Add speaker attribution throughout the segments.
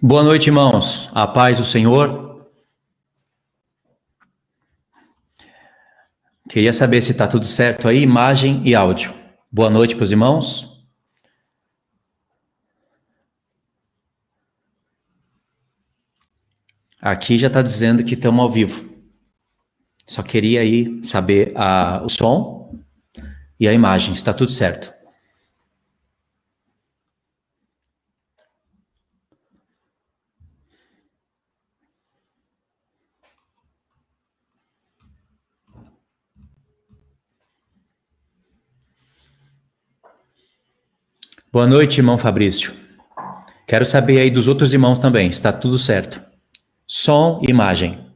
Speaker 1: Boa noite, irmãos. A paz do Senhor. Queria saber se está tudo certo aí, imagem e áudio. Boa noite para os irmãos. Aqui já está dizendo que estamos ao vivo. Só queria aí saber o som e a imagem, se está tudo certo. Boa noite, irmão Fabrício. Quero saber aí dos outros irmãos também, se está tudo certo. Som e imagem.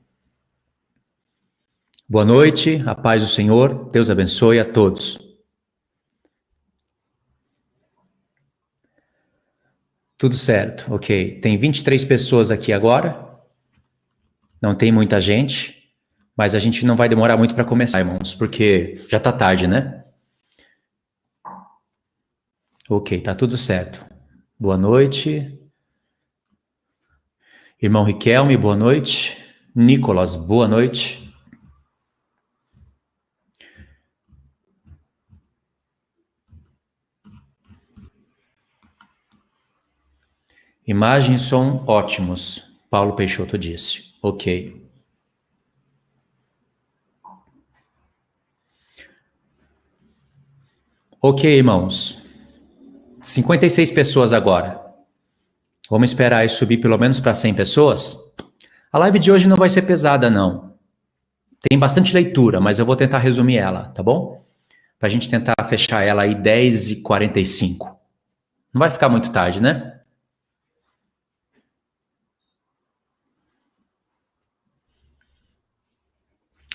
Speaker 1: Boa noite, a paz do Senhor, Deus abençoe a todos. Tudo certo, ok. Tem 23 pessoas aqui agora. Não tem muita gente, mas a gente não vai demorar muito para começar, irmãos, porque já está tarde, né? Ok, tá tudo certo. Boa noite. Irmão Riquelme, boa noite. Nicolas, boa noite. Imagem e som ótimos, Paulo Peixoto disse. Ok. Ok, irmãos. 56 pessoas agora. Vamos esperar aí subir pelo menos para 100 pessoas? A live de hoje não vai ser pesada, não. Tem bastante leitura, mas eu vou tentar resumir ela, tá bom? Para a gente tentar fechar ela aí 10h45. Não vai ficar muito tarde, né?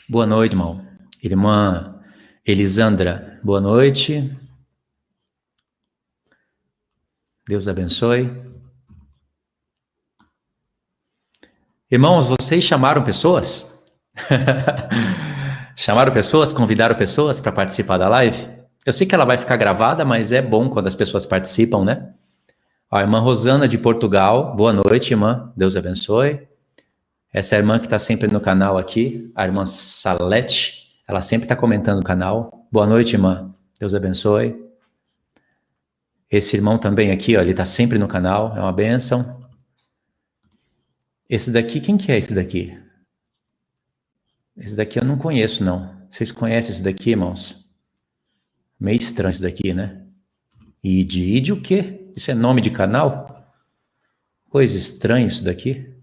Speaker 1: Boa noite, irmão. Irmã Elisandra, boa noite. Deus abençoe. Irmãos, vocês chamaram pessoas? Chamaram pessoas? Convidaram pessoas para participar da live? Eu sei que ela vai ficar gravada, mas é bom quando as pessoas participam, né? A irmã Rosana de Portugal, boa noite, irmã. Deus abençoe. Essa é a irmã que está sempre no canal aqui, a irmã Salete, ela sempre está comentando no canal. Boa noite, irmã. Deus abençoe. Esse irmão também aqui, ó, ele está sempre no canal, é uma bênção. Esse daqui, quem que é esse daqui? Esse daqui eu não conheço, não. Vocês conhecem esse daqui, irmãos? Meio estranho esse daqui, né? Ide o quê? Isso é nome de canal? Coisa estranha isso daqui.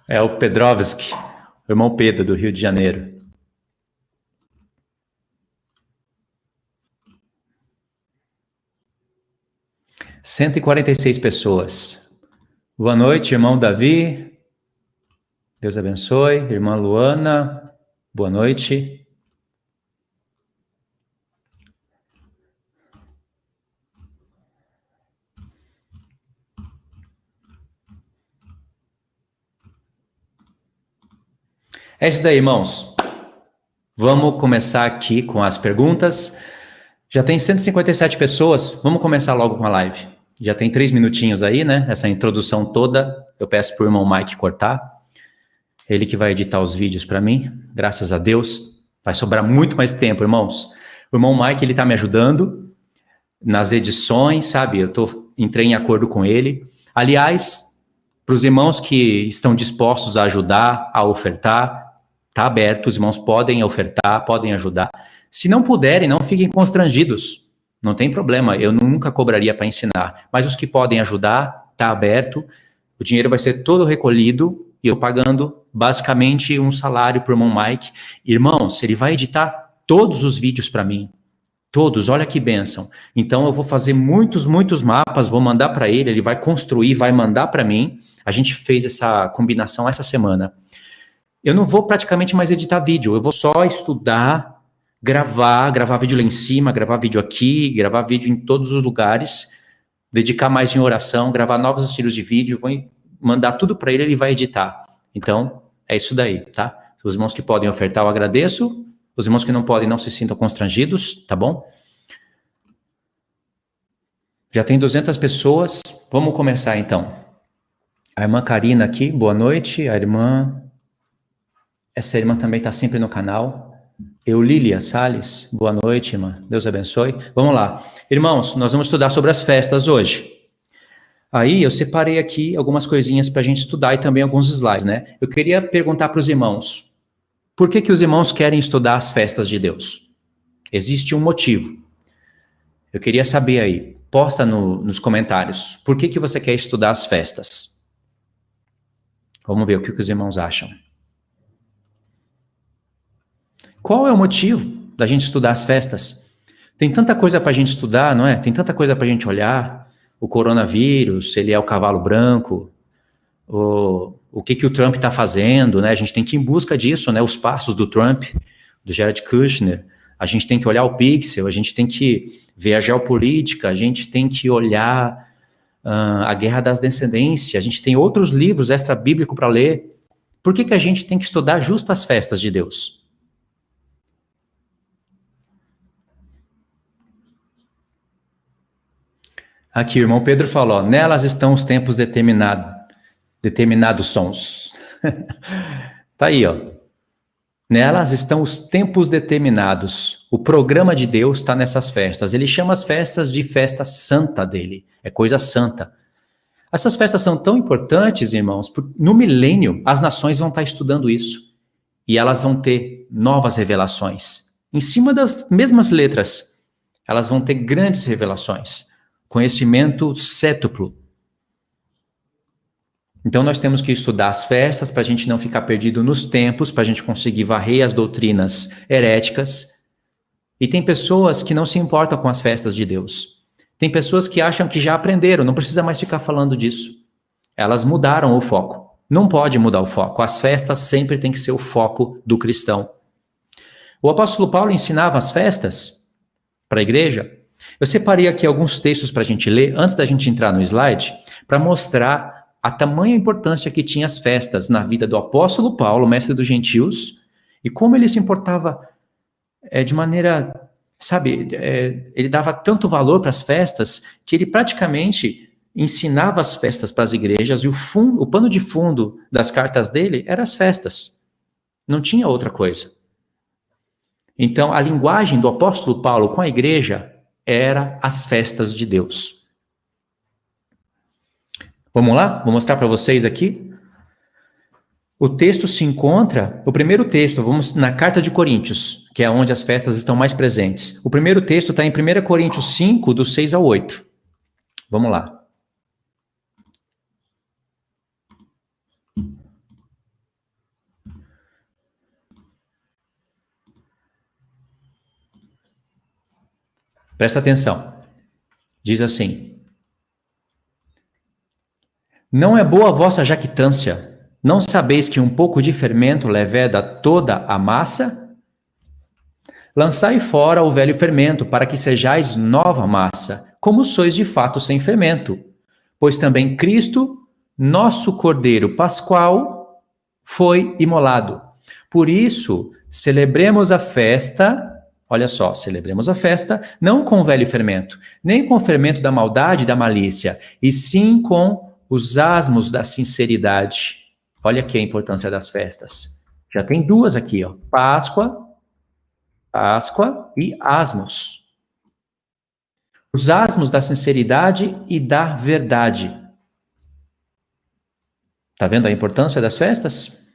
Speaker 1: É o Pedrovski, o irmão Pedro, do Rio de Janeiro. – 146 pessoas. Boa noite, irmão Davi. Deus abençoe. Irmã Luana, boa noite. É isso daí, irmãos. Vamos começar aqui com as perguntas. Já tem 157 pessoas, vamos começar logo com a live. Já tem 3 minutinhos aí, né? Essa introdução toda, eu peço pro irmão Mike cortar. Ele que vai editar os vídeos para mim, graças a Deus. Vai sobrar muito mais tempo, irmãos. O irmão Mike, ele tá me ajudando nas edições, sabe? Entrei em acordo com ele. Aliás, para os irmãos que estão dispostos a ajudar, a ofertar, tá aberto, os irmãos podem ofertar, podem ajudar. Se não puderem, não fiquem constrangidos. Não tem problema, eu nunca cobraria para ensinar. Mas os que podem ajudar, tá aberto. O dinheiro vai ser todo recolhido e eu pagando basicamente um salário para o irmão Mike. Irmãos, ele vai editar todos os vídeos para mim. Todos, olha que bênção. Então eu vou fazer muitos mapas, vou mandar para ele, ele vai construir, vai mandar para mim. A gente fez essa combinação essa semana. Eu não vou praticamente mais editar vídeo, eu vou só estudar, gravar vídeo lá em cima, gravar vídeo aqui, gravar vídeo em todos os lugares, dedicar mais em oração, gravar novos estilos de vídeo, vou mandar tudo para ele, ele vai editar. Então, é isso daí, tá? Os irmãos que podem ofertar, eu agradeço. Os irmãos que não podem, não se sintam constrangidos, tá bom? Já tem 200 pessoas. Vamos começar então. A irmã Karina aqui, boa noite. Essa irmã também está sempre no canal. Eulília Salles, boa noite, irmã. Deus abençoe. Vamos lá. Irmãos, nós vamos estudar sobre as festas hoje. Aí eu separei aqui algumas coisinhas para a gente estudar e também alguns slides, né? Eu queria perguntar para os irmãos, por que os irmãos querem estudar as festas de Deus? Existe um motivo. Eu queria saber aí, posta nos comentários, por que você quer estudar as festas? Vamos ver o que os irmãos acham. Qual é o motivo da gente estudar as festas? Tem tanta coisa para a gente estudar, não é? Tem tanta coisa para a gente olhar. O coronavírus, se ele é o cavalo branco, o que o Trump está fazendo, né? A gente tem que ir em busca disso, né? Os passos do Trump, do Jared Kushner. A gente tem que olhar o Pixel, a gente tem que ver a geopolítica, a gente tem que olhar a Guerra das Descendências, a gente tem outros livros extra-bíblicos para ler. Por que a gente tem que estudar justo as festas de Deus? Aqui, o irmão Pedro falou, nelas estão os tempos determinados sons. Tá aí, ó. Nelas estão os tempos determinados. O programa de Deus está nessas festas. Ele chama as festas de festa santa dele. É coisa santa. Essas festas são tão importantes, irmãos, porque no milênio as nações vão estar estudando isso. E elas vão ter novas revelações. Em cima das mesmas letras, elas vão ter grandes revelações. Conhecimento cétuplo. Então nós temos que estudar as festas para a gente não ficar perdido nos tempos, para a gente conseguir varrer as doutrinas heréticas. E tem pessoas que não se importam com as festas de Deus. Tem pessoas que acham que já aprenderam, não precisa mais ficar falando disso. Elas mudaram o foco. Não pode mudar o foco. As festas sempre tem que ser o foco do cristão. O apóstolo Paulo ensinava as festas para a igreja. Eu separei aqui alguns textos para a gente ler, antes da gente entrar no slide, para mostrar a tamanha importância que tinha as festas na vida do apóstolo Paulo, mestre dos gentios, e como ele se importava de maneira, sabe, ele dava tanto valor para as festas, que ele praticamente ensinava as festas para as igrejas, e o pano de fundo das cartas dele eram as festas. Não tinha outra coisa. Então, a linguagem do apóstolo Paulo com a igreja era as festas de Deus. Vamos lá? Vou mostrar para vocês aqui. O texto se encontra, o primeiro texto, vamos na carta de Coríntios, que é onde as festas estão mais presentes. O primeiro texto está em 1 Coríntios 5, do 6 ao 8. Vamos lá. Presta atenção. Diz assim: não é boa a vossa jactância? Não sabeis que um pouco de fermento leveda toda a massa? Lançai fora o velho fermento, para que sejais nova massa, como sois de fato sem fermento. Pois também Cristo, nosso Cordeiro Pascual, foi imolado. Por isso, celebremos a festa. Olha só, celebremos a festa, não com o velho fermento, nem com o fermento da maldade e da malícia, e sim com os asmos da sinceridade. Olha aqui a importância das festas. Já tem duas aqui, ó. Páscoa e asmos. Os asmos da sinceridade e da verdade. Tá vendo a importância das festas?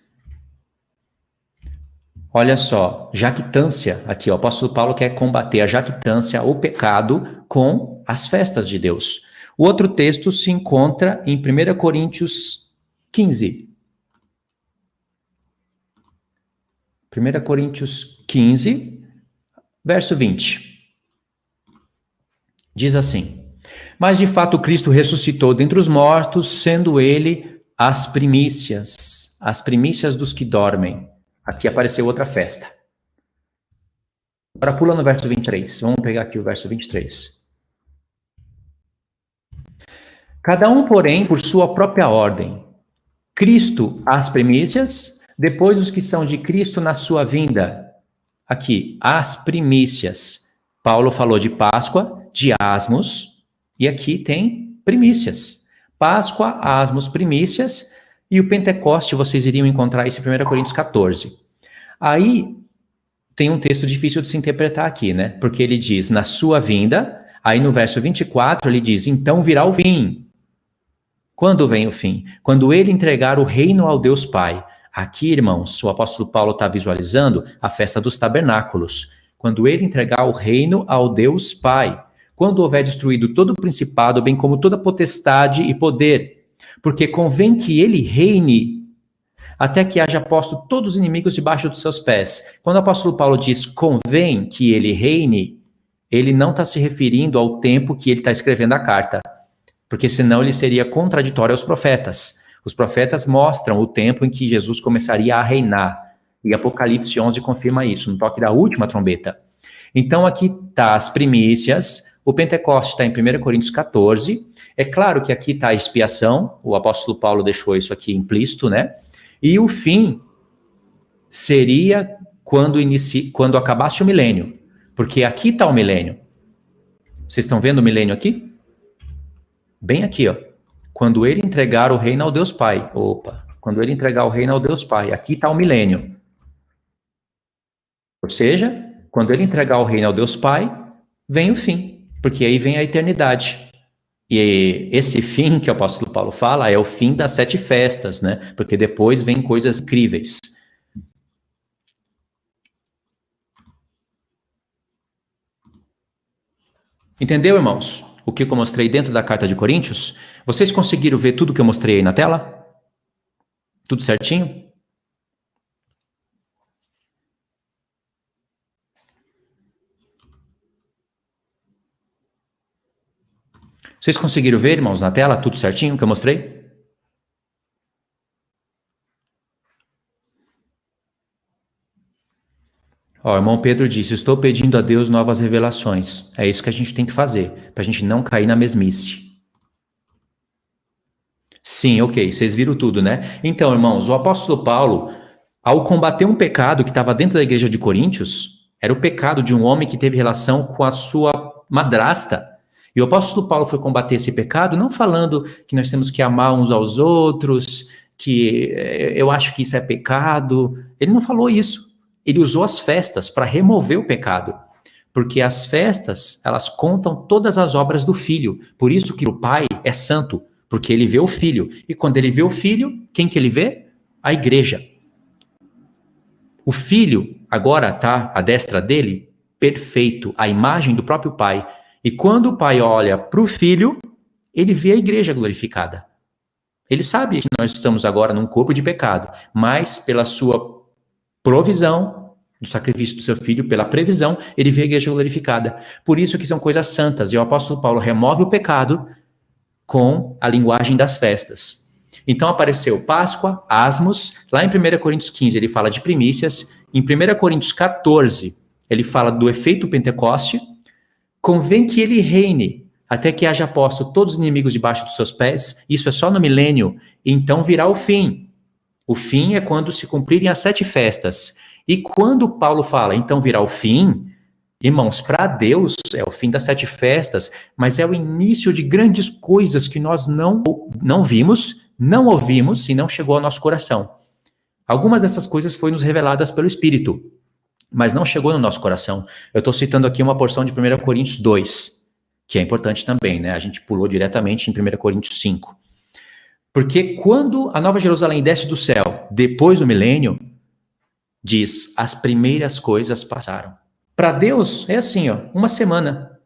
Speaker 1: Olha só, jactância, aqui, ó, o apóstolo Paulo quer combater a jactância, o pecado, com as festas de Deus. O outro texto se encontra em 1 Coríntios 15. 1 Coríntios 15, verso 20. Diz assim: mas de fato Cristo ressuscitou dentre os mortos, sendo ele as primícias dos que dormem. Aqui apareceu outra festa. Agora pula no verso 23. Vamos pegar aqui o verso 23. Cada um, porém, por sua própria ordem. Cristo as primícias, depois os que são de Cristo na sua vinda. Aqui, as primícias. Paulo falou de Páscoa, de asmos E aqui tem primícias. Páscoa, asmos, primícias, e o Pentecoste vocês iriam encontrar isso em 1 Coríntios 14. Aí tem um texto difícil de se interpretar aqui, né? Porque ele diz, na sua vinda, aí no verso 24 ele diz, então virá o fim. Quando vem o fim? Quando ele entregar o reino ao Deus Pai. Aqui, irmãos, o apóstolo Paulo está visualizando a festa dos tabernáculos. Quando ele entregar o reino ao Deus Pai. Quando houver destruído todo o principado, bem como toda potestade e poder. Porque convém que ele reine até que haja posto todos os inimigos debaixo dos seus pés. Quando o apóstolo Paulo diz convém que ele reine, ele não está se referindo ao tempo que ele está escrevendo a carta, porque senão ele seria contraditório aos profetas. Os profetas mostram o tempo em que Jesus começaria a reinar, e Apocalipse 11 confirma isso, no toque da última trombeta. Então aqui está as primícias, o Pentecoste está em 1 Coríntios 14, é claro que aqui está a expiação, o apóstolo Paulo deixou isso aqui implícito, né? E o fim seria quando acabasse o milênio, porque aqui está o milênio. Vocês estão vendo o milênio aqui? Bem aqui, ó. Quando ele entregar o reino ao Deus Pai. Opa, quando ele entregar o reino ao Deus Pai. Aqui está o milênio. Ou seja, quando ele entregar o reino ao Deus Pai, vem o fim, porque aí vem a eternidade. E esse fim que o apóstolo Paulo fala é o fim das 7 festas, né? Porque depois vem coisas incríveis. Entendeu, irmãos? O que eu mostrei dentro da carta de Coríntios? Vocês conseguiram ver tudo que eu mostrei aí na tela? Tudo certinho? Vocês conseguiram ver, irmãos, na tela, tudo certinho que eu mostrei? Ó, o irmão Pedro disse, estou pedindo a Deus novas revelações. É isso que a gente tem que fazer, para a gente não cair na mesmice. Sim, ok, vocês viram tudo, né? Então, irmãos, o apóstolo Paulo, ao combater um pecado que estava dentro da igreja de Coríntios, era o pecado de um homem que teve relação com a sua madrasta. E o apóstolo Paulo foi combater esse pecado não falando que nós temos que amar uns aos outros, que eu acho que isso é pecado. Ele não falou isso. Ele usou as festas para remover o pecado. Porque as festas, elas contam todas as obras do Filho. Por isso que o Pai é santo, porque ele vê o Filho. E quando ele vê o Filho, quem que ele vê? A igreja. O Filho agora está à destra dele, perfeito, a imagem do próprio Pai. E quando o Pai olha para o Filho, ele vê a igreja glorificada. Ele sabe que nós estamos agora num corpo de pecado, mas pela sua provisão, do sacrifício do seu Filho, pela previsão, ele vê a igreja glorificada. Por isso que são coisas santas. E o apóstolo Paulo remove o pecado com a linguagem das festas. Então apareceu Páscoa, asmos, lá em 1 Coríntios 15 ele fala de primícias, em 1 Coríntios 14 ele fala do efeito Pentecoste, convém que ele reine, até que haja posto todos os inimigos debaixo dos seus pés, isso é só no milênio, então virá o fim. O fim é quando se cumprirem as 7 festas. E quando Paulo fala, então virá o fim, irmãos, para Deus é o fim das 7 festas, mas é o início de grandes coisas que nós não vimos, não ouvimos e não chegou ao nosso coração. Algumas dessas coisas foram nos reveladas pelo Espírito, mas não chegou no nosso coração. Eu estou citando aqui uma porção de 1 Coríntios 2, que é importante também, né? A gente pulou diretamente em 1 Coríntios 5. Porque quando a Nova Jerusalém desce do céu, depois do milênio, diz, as primeiras coisas passaram. Para Deus é assim, ó, uma semana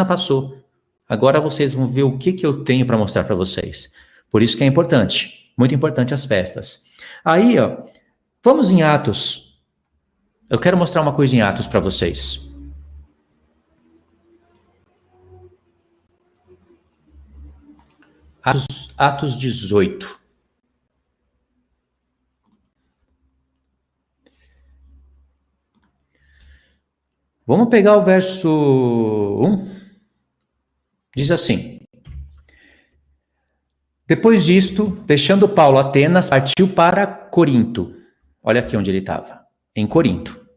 Speaker 1: passou. Agora vocês vão ver o que eu tenho para mostrar para vocês. Por isso que é importante, muito importante as festas. Aí, ó, vamos em Atos. Eu quero mostrar uma coisa em Atos para vocês. Atos 18. Vamos pegar o verso 1. Diz assim: depois disto, deixando Paulo Atenas, partiu para Corinto. Olha aqui onde ele estava, em Corinto.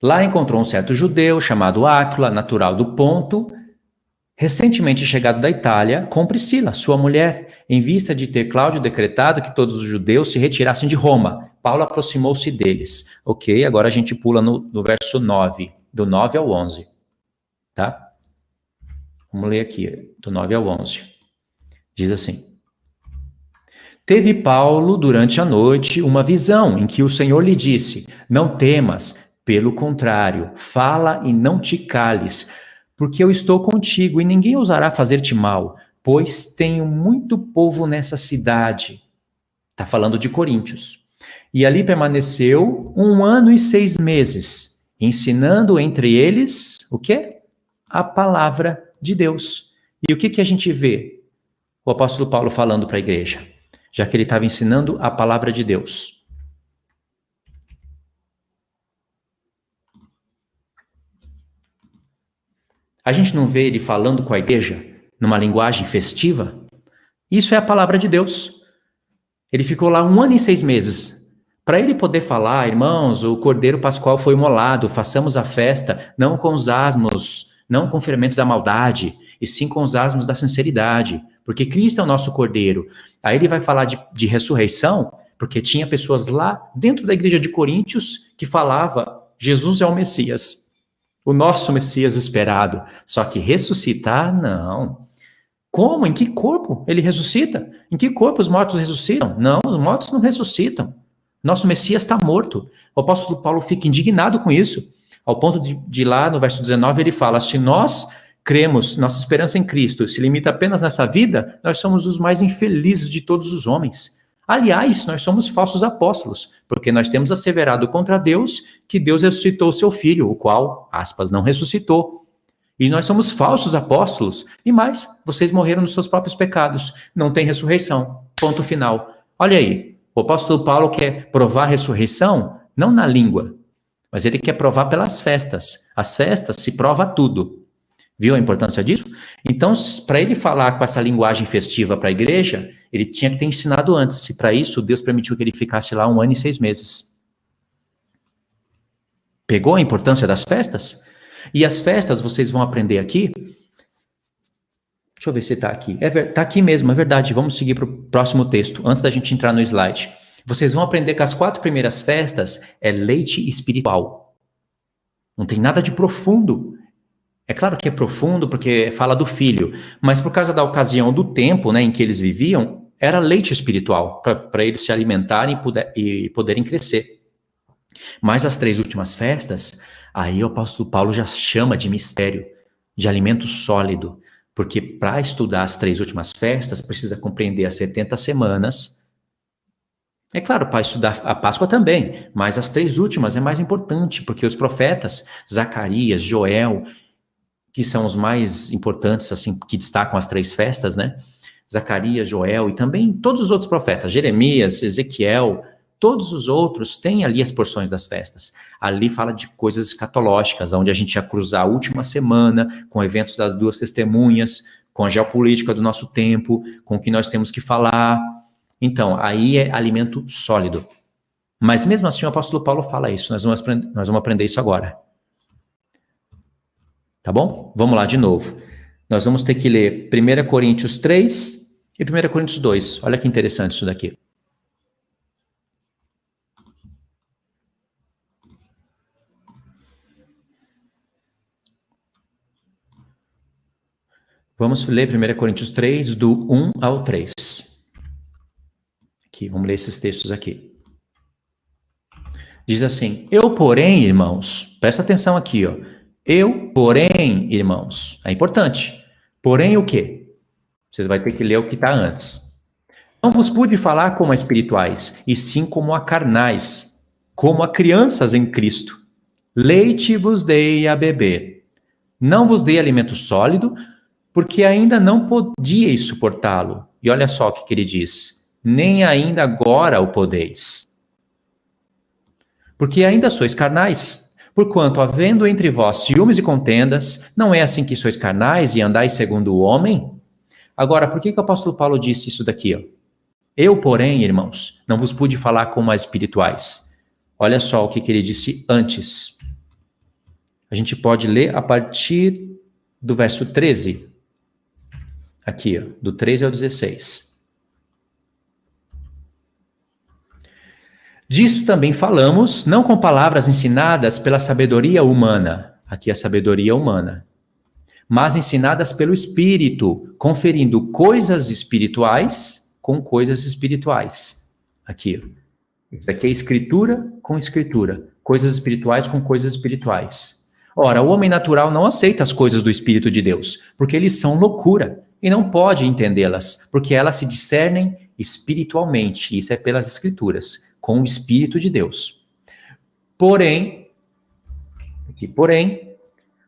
Speaker 1: Lá encontrou um certo judeu chamado Áquila, natural do Ponto, recentemente chegado da Itália, com Priscila, sua mulher, em vista de ter Cláudio decretado que todos os judeus se retirassem de Roma. Paulo aproximou-se deles. Ok, agora a gente pula no verso 9, do 9 ao 11. Tá? Vamos ler aqui, do 9 ao 11. Diz assim: Teve Paulo, durante a noite, uma visão em que o Senhor lhe disse: Não temas, pelo contrário, fala e não te cales, porque eu estou contigo e ninguém ousará fazer-te mal, pois tenho muito povo nessa cidade. Está falando de Coríntios. E ali permaneceu 1 ano e 6 meses, ensinando entre eles o quê? A palavra de Deus. E o que a gente vê? O apóstolo Paulo falando para a igreja, já que ele estava ensinando a palavra de Deus. A gente não vê ele falando com a igreja numa linguagem festiva? Isso é a palavra de Deus. Ele ficou lá 1 ano e 6 meses. Para ele poder falar, irmãos, o Cordeiro Pascual foi imolado, façamos a festa, não com os asmos, não com o ferimento da maldade, e sim com os asmos da sinceridade, porque Cristo é o nosso Cordeiro. Aí ele vai falar de ressurreição, porque tinha pessoas lá dentro da igreja de Coríntios que falava, Jesus é o Messias, o nosso Messias esperado. Só que ressuscitar, não. Como? Em que corpo ele ressuscita? Em que corpo os mortos ressuscitam? Não, os mortos não ressuscitam. Nosso Messias está morto. O apóstolo Paulo fica indignado com isso, ao ponto de lá no verso 19 ele fala, se nós cremos, nossa esperança em Cristo se limita apenas nessa vida, nós somos os mais infelizes de todos os homens. Aliás, nós somos falsos apóstolos, porque nós temos asseverado contra Deus que Deus ressuscitou o seu Filho, o qual, aspas, não ressuscitou. E nós somos falsos apóstolos. E mais, vocês morreram nos seus próprios pecados. Não tem ressurreição. Ponto final. Olha aí, o apóstolo Paulo quer provar a ressurreição, não na língua, mas ele quer provar pelas festas. As festas se prova tudo. Viu a importância disso? Então, para ele falar com essa linguagem festiva para a igreja, ele tinha que ter ensinado antes. E para isso, Deus permitiu que ele ficasse lá 1 ano e 6 meses. Pegou a importância das festas? E as festas, vocês vão aprender aqui. Deixa eu ver se está aqui. Está aqui mesmo, é verdade. Vamos seguir para o próximo texto, antes da gente entrar no slide. Vocês vão aprender que as 4 primeiras festas é leite espiritual. Não tem nada de profundo. É claro que é profundo porque fala do filho, mas por causa da ocasião do tempo, né, em que eles viviam, era leite espiritual, para eles se alimentarem e poderem crescer. Mas as 3 últimas festas, aí o apóstolo Paulo já chama de mistério, de alimento sólido, porque para estudar as 3 últimas festas, precisa compreender as 70 semanas. É claro, para estudar a Páscoa também, mas as 3 últimas é mais importante, porque os profetas, Zacarias, Joel, que são os mais importantes, assim, que destacam as 3 festas, né? Zacarias, Joel e também todos os outros profetas, Jeremias, Ezequiel, todos os outros têm ali as porções das festas. Ali fala de coisas escatológicas, onde a gente ia cruzar a última semana com eventos das 2 testemunhas, com a geopolítica do nosso tempo, com o que nós temos que falar. Então, aí é alimento sólido. Mas mesmo assim o apóstolo Paulo fala isso, nós vamos aprender isso agora. Tá bom? Vamos lá de novo. Nós vamos ter que ler 1 Coríntios 3 e 1 Coríntios 2. Olha que interessante isso daqui. Vamos ler 1 Coríntios 3, do 1 ao 3. Aqui, vamos ler esses textos aqui. Diz assim, eu, porém, irmãos, presta atenção aqui, ó. Eu, porém, irmãos, é importante. Porém, o quê? Você vai ter que ler o que está antes. Não vos pude falar como a espirituais, e sim como a carnais, como a crianças em Cristo. Leite vos dei a beber. Não vos dei alimento sólido, porque ainda não podíeis suportá-lo. E olha só o que ele diz. Nem ainda agora o podeis. Porque ainda sois carnais. Porquanto, havendo entre vós ciúmes e contendas, não é assim que sois carnais e andais segundo o homem? Agora, por que o apóstolo Paulo disse isso daqui? Ó? Eu, porém, irmãos, não vos pude falar como as espirituais. Olha só o que ele disse antes. A gente pode ler a partir do verso 13. Aqui, ó, do 13 ao 16. Disso também falamos, não com palavras ensinadas pela sabedoria humana, aqui a sabedoria humana, mas ensinadas pelo Espírito, conferindo coisas espirituais com coisas espirituais. Aqui, isso aqui é escritura com escritura, coisas espirituais com coisas espirituais. Ora, o homem natural não aceita as coisas do Espírito de Deus, porque eles são loucura, e não pode entendê-las, porque elas se discernem espiritualmente, isso é pelas escrituras, com o Espírito de Deus. Porém,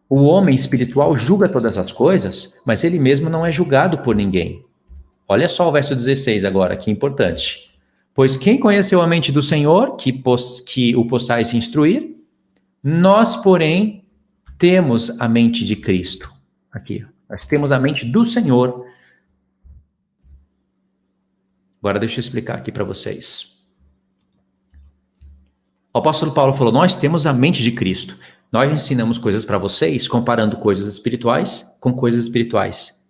Speaker 1: o homem espiritual julga todas as coisas, mas ele mesmo não é julgado por ninguém. Olha só o verso 16 agora, que importante. Pois quem conheceu a mente do Senhor, que o possais instruir? Nós, porém, temos a mente de Cristo. Aqui, nós temos a mente do Senhor. Agora deixa eu explicar aqui para vocês. O apóstolo Paulo falou, nós temos a mente de Cristo. Nós ensinamos coisas para vocês, comparando coisas espirituais com coisas espirituais.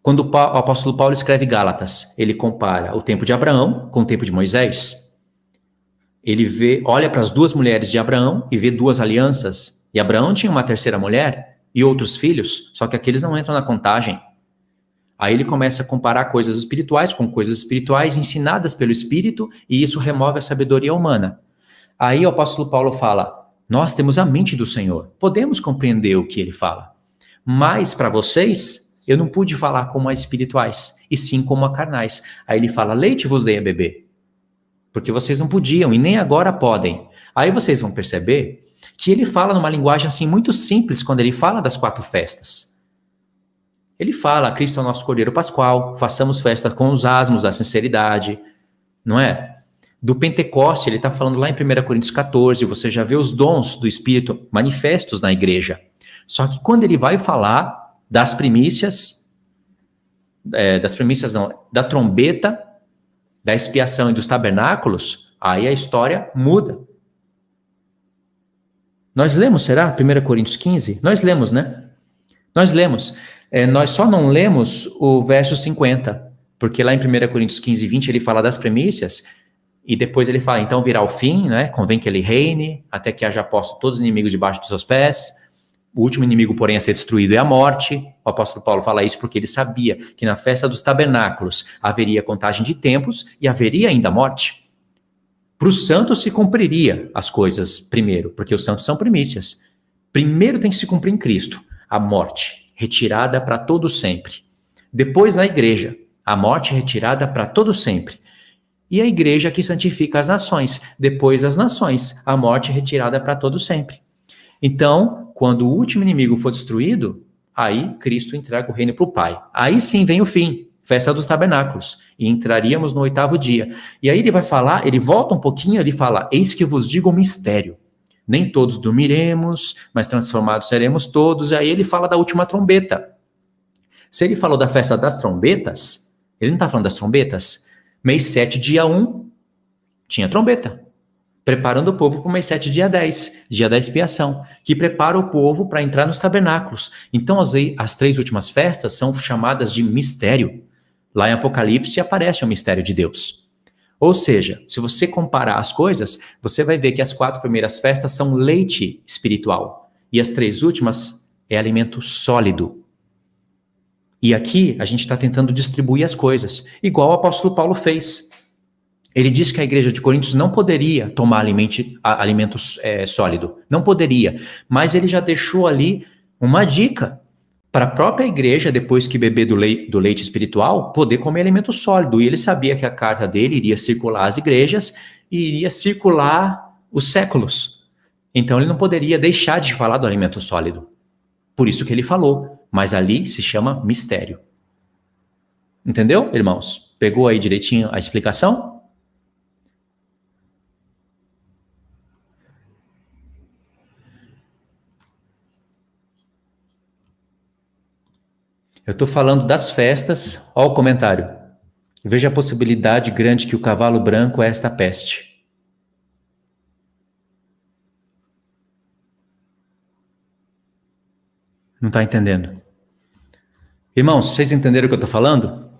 Speaker 1: Quando o apóstolo Paulo escreve Gálatas, ele compara o tempo de Abraão com o tempo de Moisés. Ele olha para as duas mulheres de Abraão e vê duas alianças. E Abraão tinha uma terceira mulher e outros filhos, só que aqueles não entram na contagem. Aí ele começa a comparar coisas espirituais com coisas espirituais ensinadas pelo Espírito, e isso remove a sabedoria humana. Aí o apóstolo Paulo fala, nós temos a mente do Senhor, podemos compreender o que ele fala. Mas para vocês, eu não pude falar como as espirituais, e sim como a carnais. Aí ele fala, leite vos dei a beber, porque vocês não podiam e nem agora podem. Aí vocês vão perceber que ele fala numa linguagem assim muito simples quando ele fala das 4 festas. Ele fala, Cristo é o nosso Cordeiro Pascual, façamos festa com os asmos da sinceridade, não é? Do Pentecoste, ele está falando lá em 1 Coríntios 14, você já vê os dons do Espírito manifestos na igreja. Só que quando ele vai falar das primícias não, da trombeta, da expiação e dos tabernáculos, aí a história muda. Nós lemos, será? 1 Coríntios 15? Nós lemos, né? Nós lemos. Nós só não lemos o verso 50, porque lá em 1 Coríntios 15, 20, ele fala das primícias, e depois ele fala, então virá o fim, né? Convém que ele reine, até que haja posto todos os inimigos debaixo dos seus pés. O último inimigo, porém, a ser destruído é a morte. O apóstolo Paulo fala isso porque ele sabia que na festa dos tabernáculos haveria contagem de tempos e haveria ainda morte. Para os santos se cumpriria as coisas primeiro, porque os santos são primícias. Primeiro tem que se cumprir em Cristo a morte, retirada para todo sempre. Depois na igreja, a morte retirada para todo sempre. E a igreja que santifica as nações. Depois as nações, a morte retirada para todo sempre. Então, quando o último inimigo for destruído, aí Cristo entrega o reino para o Pai. Aí sim vem o fim, festa dos tabernáculos, e entraríamos no 8º dia. E aí ele vai falar, ele volta um pouquinho, ele fala, eis que vos digo um mistério. Nem todos dormiremos, mas transformados seremos todos. E aí ele fala da última trombeta. Se ele falou da festa das trombetas, ele não está falando das trombetas? Mês 7, dia 1, tinha trombeta. Preparando o povo para o mês 7, dia 10, dia da expiação, que prepara o povo para entrar nos tabernáculos. Então, as 3 últimas festas são chamadas de mistério. Lá em Apocalipse aparece o mistério de Deus. Ou seja, se você comparar as coisas, você vai ver que as 4 primeiras festas são leite espiritual, e as 3 últimas é alimento sólido. E aqui a gente está tentando distribuir as coisas, igual o apóstolo Paulo fez. Ele disse que a igreja de Coríntios não poderia tomar alimento sólido, não poderia, mas ele já deixou ali uma dica para a própria igreja, depois que beber do leite espiritual, poder comer alimento sólido. E ele sabia que a carta dele iria circular as igrejas e iria circular os séculos. Então ele não poderia deixar de falar do alimento sólido. Por isso que ele falou, mas ali se chama mistério. Entendeu, irmãos? Pegou aí direitinho a explicação? Eu estou falando das festas, olha o comentário. Veja a possibilidade grande que o cavalo branco é esta peste. Não está entendendo? Irmãos, vocês entenderam o que eu estou falando?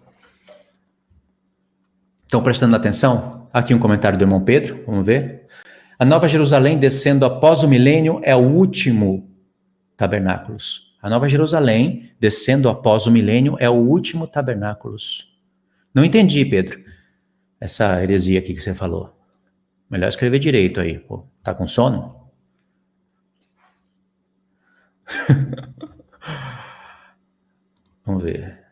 Speaker 1: Estão prestando atenção? Aqui um comentário do irmão Pedro, vamos ver. A Nova Jerusalém descendo após o milênio é o último tabernáculos. A Nova Jerusalém descendo após o milênio é o último tabernáculos. Não entendi, Pedro, essa heresia aqui que você falou. Melhor escrever direito aí. Pô, tá com sono? Vamos ver.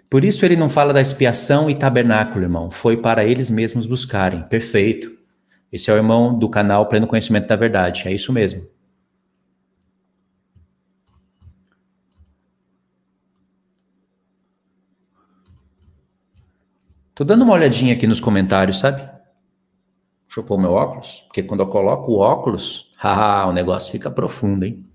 Speaker 1: Por isso ele não fala da expiação e tabernáculo, irmão. Foi para eles mesmos buscarem. Perfeito. Esse é o irmão do canal Pleno Conhecimento da Verdade. É isso mesmo. Tô dando uma olhadinha aqui nos comentários, sabe? Deixa eu pôr meu óculos. Porque quando eu coloco o óculos, o negócio fica profundo, hein?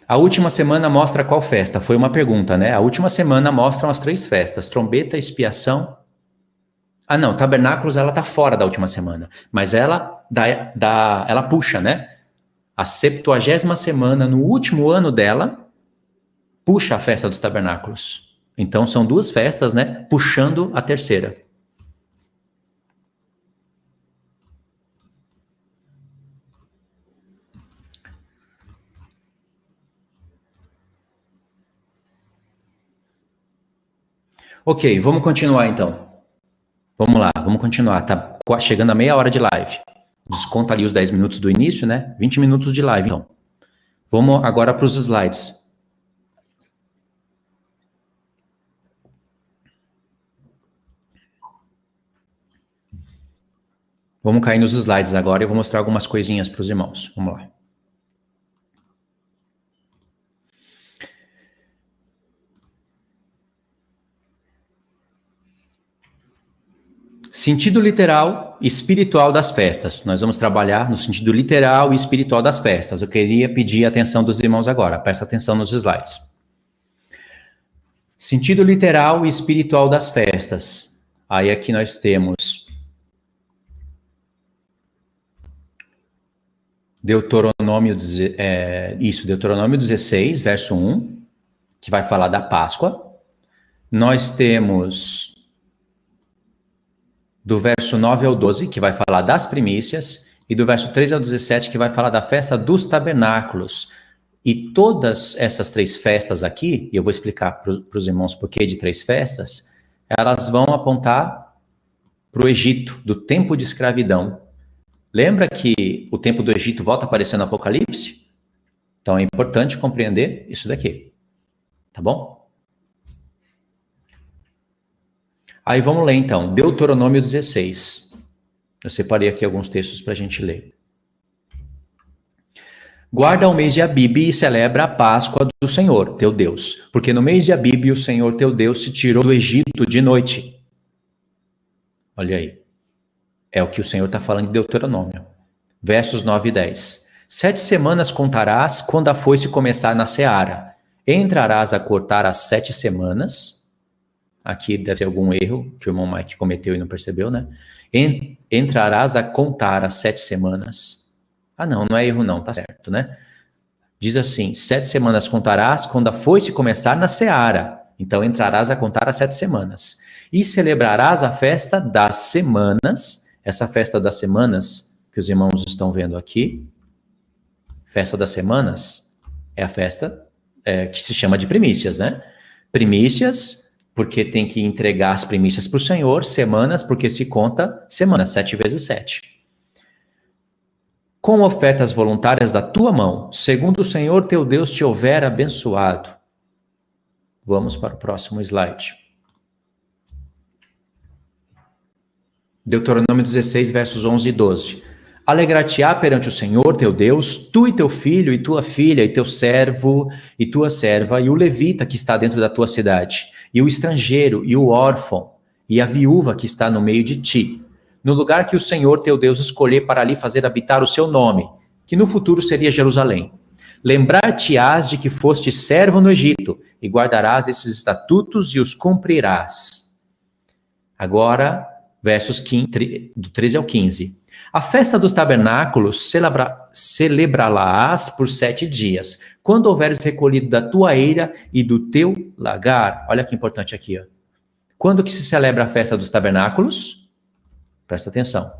Speaker 1: A última semana mostra qual festa? Foi uma pergunta, né? A última semana mostram as 3 festas: trombeta, expiação. Ah, não, tabernáculos ela tá fora da última semana, mas ela ela puxa, né? A 70ª semana, no último ano dela, puxa a festa dos tabernáculos. Então são 2 festas, né? Puxando a terceira. Ok, vamos continuar então. Vamos lá, vamos continuar. Tá chegando a meia hora de live. Desconta ali os 10 minutos do início, né? 20 minutos de live, então. Vamos agora para os slides. Vamos cair nos slides agora e eu vou mostrar algumas coisinhas para os irmãos. Vamos lá. Sentido literal e espiritual das festas. Nós vamos trabalhar no sentido literal e espiritual das festas. Eu queria pedir a atenção dos irmãos agora. Presta atenção nos slides. Sentido literal e espiritual das festas. Aí aqui nós temos Deuteronômio 16, verso 1, que vai falar da Páscoa. Nós temos do verso 9 ao 12, que vai falar das primícias, e do verso 13 ao 17, que vai falar da festa dos tabernáculos. E todas essas 3 festas aqui, e eu vou explicar para os irmãos por que de 3 festas, elas vão apontar para o Egito, do tempo de escravidão. Lembra que o tempo do Egito volta a aparecer no Apocalipse? Então é importante compreender isso daqui. Tá bom? Aí vamos ler então, Deuteronômio 16. Eu separei aqui alguns textos para a gente ler. Guarda o mês de Abibe e celebra a Páscoa do Senhor, teu Deus. Porque no mês de Abibe o Senhor, teu Deus, se tirou do Egito de noite. Olha aí. É o que o Senhor está falando em Deuteronômio. Versos 9 e 10. 7 semanas contarás quando a foice começar na seara. Entrarás a cortar as 7 semanas... Aqui deve ser algum erro que o irmão Mike cometeu e não percebeu, né? Entrarás a contar as 7 semanas. Ah, não é erro não, tá certo, né? Diz assim, 7 semanas contarás quando a foice começar na seara. Então entrarás a contar as 7 semanas. E celebrarás a festa das semanas. Essa festa das semanas que os irmãos estão vendo aqui, festa das semanas, é a festa que se chama de primícias, né? Primícias... porque tem que entregar as primícias para o Senhor, semanas, porque se conta semanas, 7 vezes 7. Com ofertas voluntárias da tua mão, segundo o Senhor teu Deus te houver abençoado. Vamos para o próximo slide. Deuteronômio 16, versos 11 e 12. Alegrar-te-á perante o Senhor teu Deus, tu e teu filho e tua filha e teu servo e tua serva e o levita que está dentro da tua cidade, e o estrangeiro e o órfão e a viúva que está no meio de ti, no lugar que o Senhor teu Deus escolher para ali fazer habitar o seu nome, que no futuro seria Jerusalém. Lembrar-te-ás de que foste servo no Egito, e guardarás esses estatutos e os cumprirás. Agora, versos 15, do 13 ao 15. A festa dos tabernáculos celebrá-la-ás por 7 dias, quando houveres recolhido da tua eira e do teu lagar. Olha que importante aqui, ó. Quando que se celebra a festa dos tabernáculos? Presta atenção.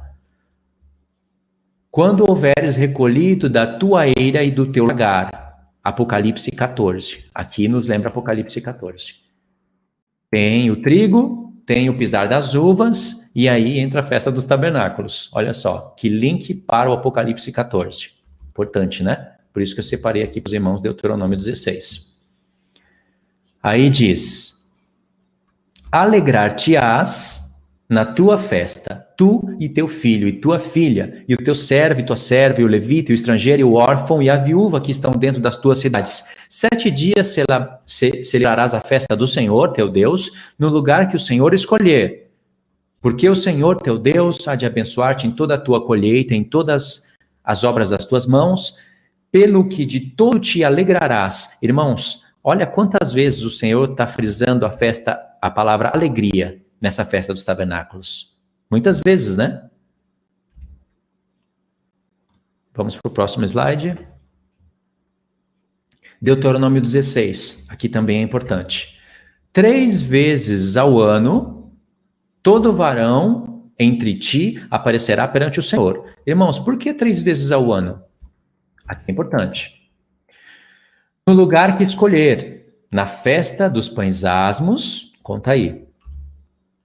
Speaker 1: Quando houveres recolhido da tua eira e do teu lagar. Apocalipse 14. Aqui nos lembra Apocalipse 14. Tem o trigo, tem o pisar das uvas, e aí entra a festa dos tabernáculos. Olha só, que link para o Apocalipse 14. Importante, né? Por isso que eu separei aqui para os irmãos Deuteronômio 16. Aí diz: alegrar-te-ás na tua festa, tu e teu filho e tua filha, e o teu servo e tua serva, e o levita, e o estrangeiro, e o órfão, e a viúva que estão dentro das tuas cidades. 7 dias celebrarás a festa do Senhor, teu Deus, no lugar que o Senhor escolher. Porque o Senhor, teu Deus, há de abençoar-te em toda a tua colheita, em todas as obras das tuas mãos, pelo que de todo te alegrarás. Irmãos, olha quantas vezes o Senhor está frisando a palavra alegria, nessa festa dos tabernáculos. Muitas vezes, né? Vamos para o próximo slide. Deuteronômio 16. Aqui também é importante. 3 vezes ao ano, todo varão entre ti aparecerá perante o Senhor. Irmãos, por que 3 vezes ao ano? Aqui é importante. No lugar que escolher, na festa dos pães asmos, conta aí.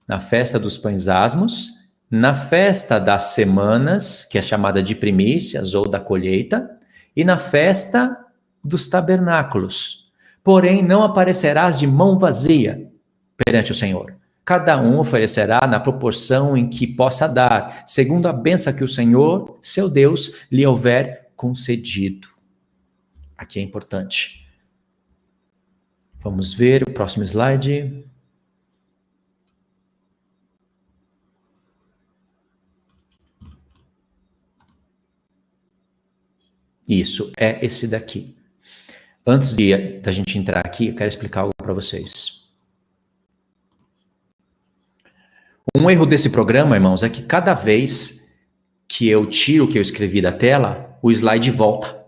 Speaker 1: Na festa dos pães asmos, na festa das semanas, que é chamada de primícias ou da colheita, e na festa dos tabernáculos. Porém, não aparecerás de mão vazia perante o Senhor. Cada um oferecerá na proporção em que possa dar, segundo a bênção que o Senhor, seu Deus, lhe houver concedido. Aqui é importante. Vamos ver o próximo slide. Isso, é esse daqui. Antes da gente entrar aqui, eu quero explicar algo para vocês. Um erro desse programa, irmãos, é que cada vez que eu tiro o que eu escrevi da tela, o slide volta.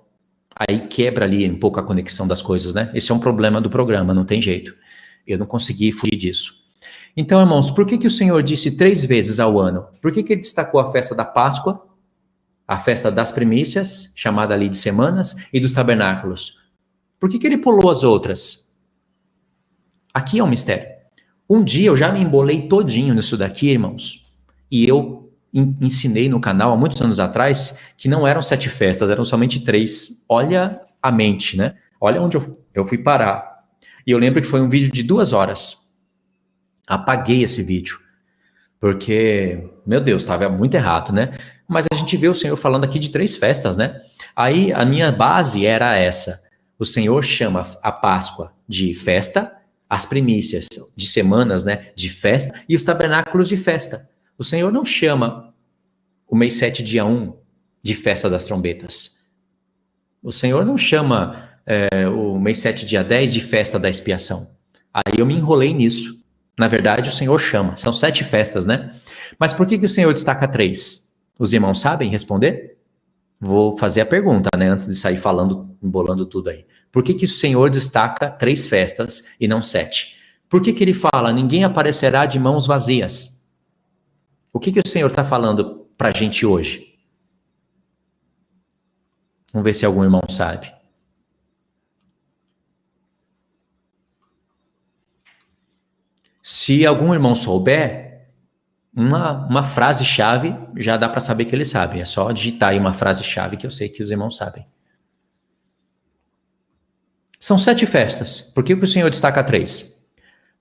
Speaker 1: Aí quebra ali um pouco a conexão das coisas, né? Esse é um problema do programa, não tem jeito. Eu não consegui fugir disso. Então, irmãos, por que o Senhor disse 3 vezes ao ano? Por que ele destacou a festa da Páscoa, a festa das primícias, chamada ali de semanas, e dos tabernáculos? Por que ele pulou as outras? Aqui é um mistério. Um dia eu já me embolei todinho nisso daqui, irmãos, e eu ensinei no canal, há muitos anos atrás, que não eram 7 festas, eram somente 3. Olha a mente, né? Olha onde eu fui parar. E eu lembro que foi um vídeo de 2 horas. Apaguei esse vídeo, porque, meu Deus, estava muito errado, né? Mas a gente vê o Senhor falando aqui de 3 festas, né? Aí a minha base era essa. O Senhor chama a Páscoa de festa, as primícias de semanas, né, de festa, e os tabernáculos de festa. O Senhor não chama o mês 7, dia 1, de festa das trombetas. O Senhor não chama o mês 7, dia 10, de festa da expiação. Aí eu me enrolei nisso. Na verdade, o Senhor chama. São 7 festas, né? Mas por que o Senhor destaca 3? Os irmãos sabem responder? Vou fazer a pergunta, né? Antes de sair falando, embolando tudo aí. Por que o Senhor destaca 3 festas e não 7? Por que ele fala, ninguém aparecerá de mãos vazias? O que o Senhor está falando para a gente hoje? Vamos ver se algum irmão sabe. Se algum irmão souber, uma frase-chave já dá para saber que ele sabe. É só digitar aí uma frase-chave que eu sei que os irmãos sabem. São 7 festas. Por que o Senhor destaca 3?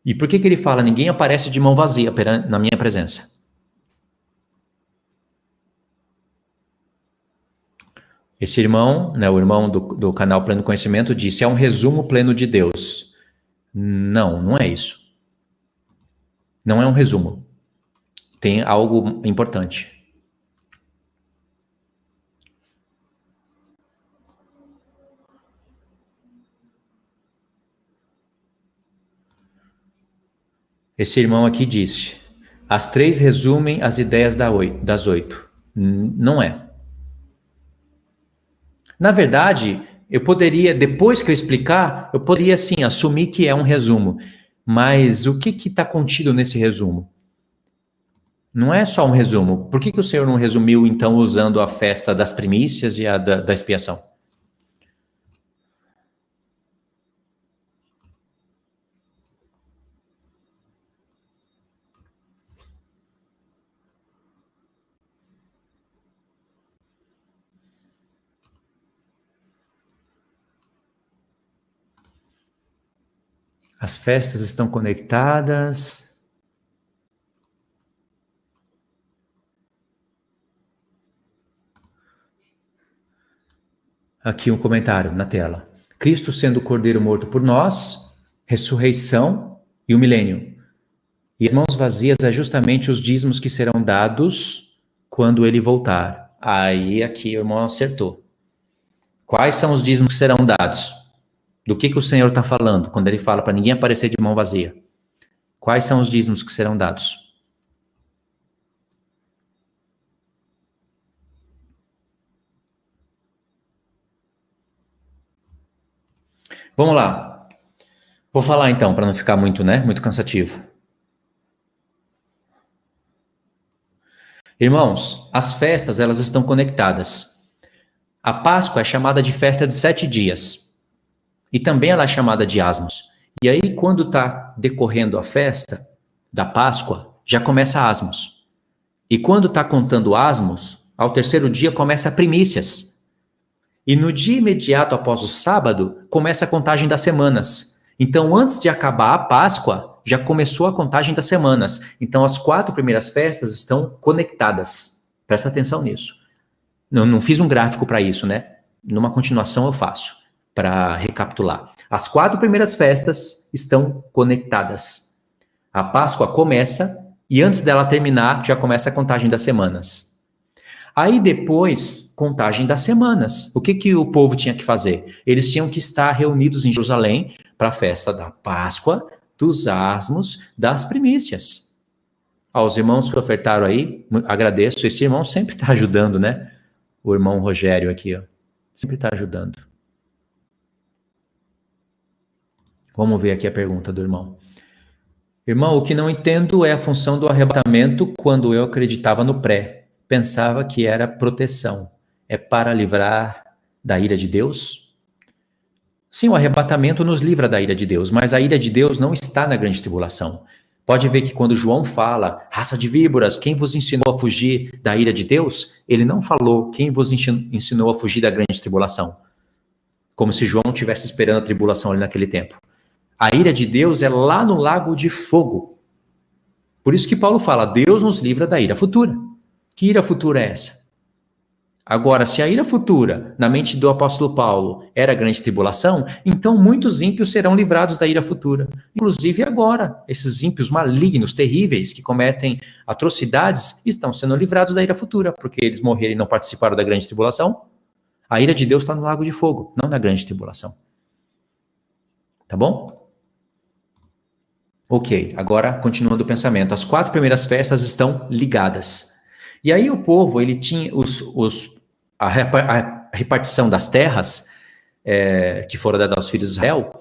Speaker 1: E por que ele fala, ninguém aparece de mão vazia na minha presença? Esse irmão, né, o irmão do canal Pleno Conhecimento, disse, é um resumo pleno de Deus. Não, não é isso. Não é um resumo. Tem algo importante. Esse irmão aqui disse, As 3 resumem as ideias das 8. Não é. Na verdade, eu poderia, depois que eu explicar, eu poderia, sim, assumir que é um resumo. Mas o que está contido nesse resumo? Não é só um resumo. Por que o Senhor não resumiu, então, usando a festa das primícias e a da expiação? As festas estão conectadas. Aqui um comentário na tela. Cristo sendo o Cordeiro morto por nós, ressurreição e o milênio. E as mãos vazias é justamente os dízimos que serão dados quando ele voltar. Aí aqui o irmão acertou. Quais são os dízimos que serão dados? Do que o Senhor está falando quando ele fala para ninguém aparecer de mão vazia? Quais são os dízimos que serão dados? Vamos lá. Vou falar então, para não ficar muito, muito cansativo. Irmãos, as festas, elas estão conectadas. A Páscoa é chamada de festa de 7 dias. E também ela é chamada de asmos. E aí, quando está decorrendo a festa da Páscoa, já começa asmos. E quando está contando asmos, ao terceiro dia começa primícias. E no dia imediato após o sábado, começa a contagem das semanas. Então, antes de acabar a Páscoa, já começou a contagem das semanas. Então, as 4 primeiras festas estão conectadas. Presta atenção nisso. Não fiz um gráfico para isso, né? Numa continuação eu faço, para recapitular. As 4 primeiras festas estão conectadas. A Páscoa começa e antes dela terminar, já começa a contagem das semanas. Aí depois, contagem das semanas. O que o povo tinha que fazer? Eles tinham que estar reunidos em Jerusalém para a festa da Páscoa, dos asmos, das primícias. Aos irmãos que ofertaram aí, agradeço. Esse irmão sempre está ajudando, né? O irmão Rogério aqui, ó. Sempre está ajudando. Vamos ver aqui a pergunta do irmão. Irmão, o que não entendo é a função do arrebatamento quando eu acreditava no pré. Pensava que era proteção. É para livrar da ira de Deus? Sim, o arrebatamento nos livra da ira de Deus, mas a ira de Deus não está na grande tribulação. Pode ver que quando João fala, raça de víboras, quem vos ensinou a fugir da ira de Deus? Ele não falou quem vos ensinou a fugir da grande tribulação. Como se João estivesse esperando a tribulação ali naquele tempo. A ira de Deus é lá no lago de fogo. Por isso que Paulo fala, Deus nos livra da ira futura. Que ira futura é essa? Agora, se a ira futura, na mente do apóstolo Paulo, era a grande tribulação, então muitos ímpios serão livrados da ira futura. Inclusive agora, esses ímpios malignos, terríveis, que cometem atrocidades, estão sendo livrados da ira futura, porque eles morreram e não participaram da grande tribulação. A ira de Deus está no lago de fogo, não na grande tribulação. Tá bom? Ok, agora continuando o pensamento. As 4 primeiras festas estão ligadas. E aí o povo, ele tinha a repartição das terras que foram dadas aos filhos de Israel,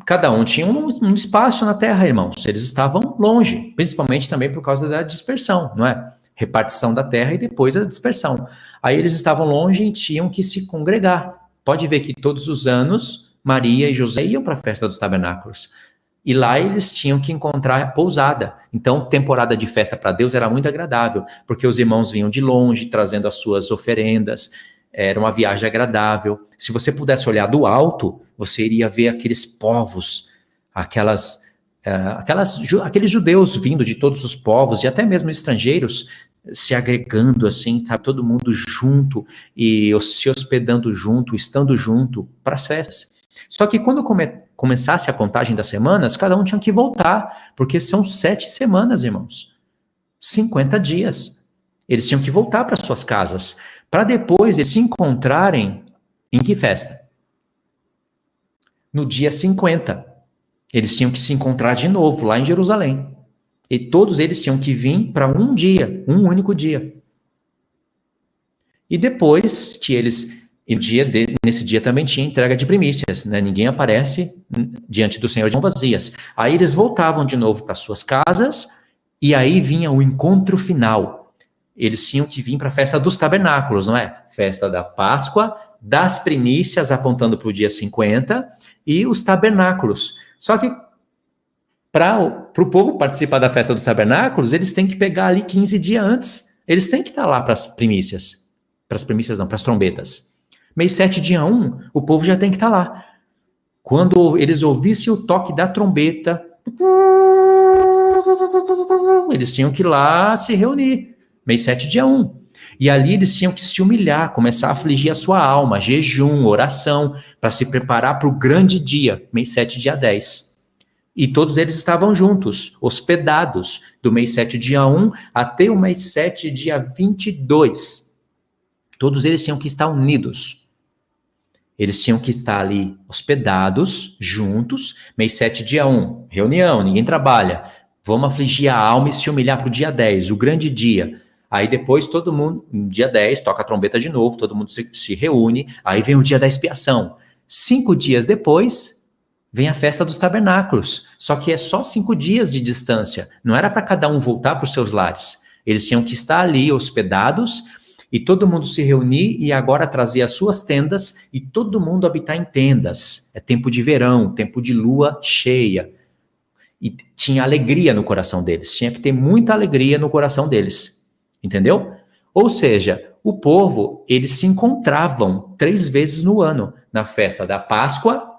Speaker 1: cada um tinha um espaço na terra, irmãos. Eles estavam longe, principalmente também por causa da dispersão, não é? Repartição da terra e depois a dispersão. Aí eles estavam longe e tinham que se congregar. Pode ver que todos os anos, Maria e José iam para a festa dos tabernáculos. E lá eles tinham que encontrar pousada. Então, temporada de festa para Deus era muito agradável, porque os irmãos vinham de longe, trazendo as suas oferendas. Era uma viagem agradável. Se você pudesse olhar do alto, você iria ver aqueles povos, aqueles judeus vindo de todos os povos, e até mesmo estrangeiros, se agregando assim, sabe, todo mundo junto, e se hospedando junto, estando junto, para as festas. Só que quando começasse a contagem das semanas, cada um tinha que voltar, porque são 7 semanas, irmãos. 50 dias. Eles tinham que voltar para suas casas, para depois eles se encontrarem em que festa? No dia 50. Eles tinham que se encontrar de novo, lá em Jerusalém. E todos eles tinham que vir para um dia, um único dia. E depois que eles, nesse dia também tinha entrega de primícias, né? Ninguém aparece diante do Senhor de mãos vazias. Aí eles voltavam de novo para suas casas, e aí vinha o encontro final. Eles tinham que vir para a festa dos tabernáculos, não é? Festa da Páscoa, das primícias, apontando para o dia 50, e os tabernáculos. Só que para o povo participar da festa dos tabernáculos, eles têm que pegar ali 15 dias antes. Eles têm que estar lá para as primícias. Para as primícias não, para as trombetas. Mês 7, dia 1, o povo já tem que estar lá. Quando eles ouvissem o toque da trombeta, eles tinham que ir lá se reunir. Mês 7, dia 1. E ali eles tinham que se humilhar, começar a afligir a sua alma, jejum, oração, para se preparar para o grande dia, mês 7, dia 10. E todos eles estavam juntos, hospedados, do mês 7, dia 1, até o mês 7, dia 22. Todos eles tinham que estar unidos. Eles tinham que estar ali hospedados, juntos, mês 7, dia 1, reunião, ninguém trabalha. Vamos afligir a alma e se humilhar para o dia 10, o grande dia. Aí depois todo mundo, no dia 10, toca a trombeta de novo, todo mundo se reúne, aí vem o dia da expiação. 5 dias depois, vem a festa dos tabernáculos. Só que é só 5 dias de distância. Não era para cada um voltar para os seus lares. Eles tinham que estar ali hospedados e todo mundo se reunir e agora trazer as suas tendas e todo mundo habitar em tendas. É tempo de verão, tempo de lua cheia. E tinha alegria no coração deles. Tinha que ter muita alegria no coração deles. Entendeu? Ou seja, o povo, eles se encontravam 3 vezes no ano. Na festa da Páscoa,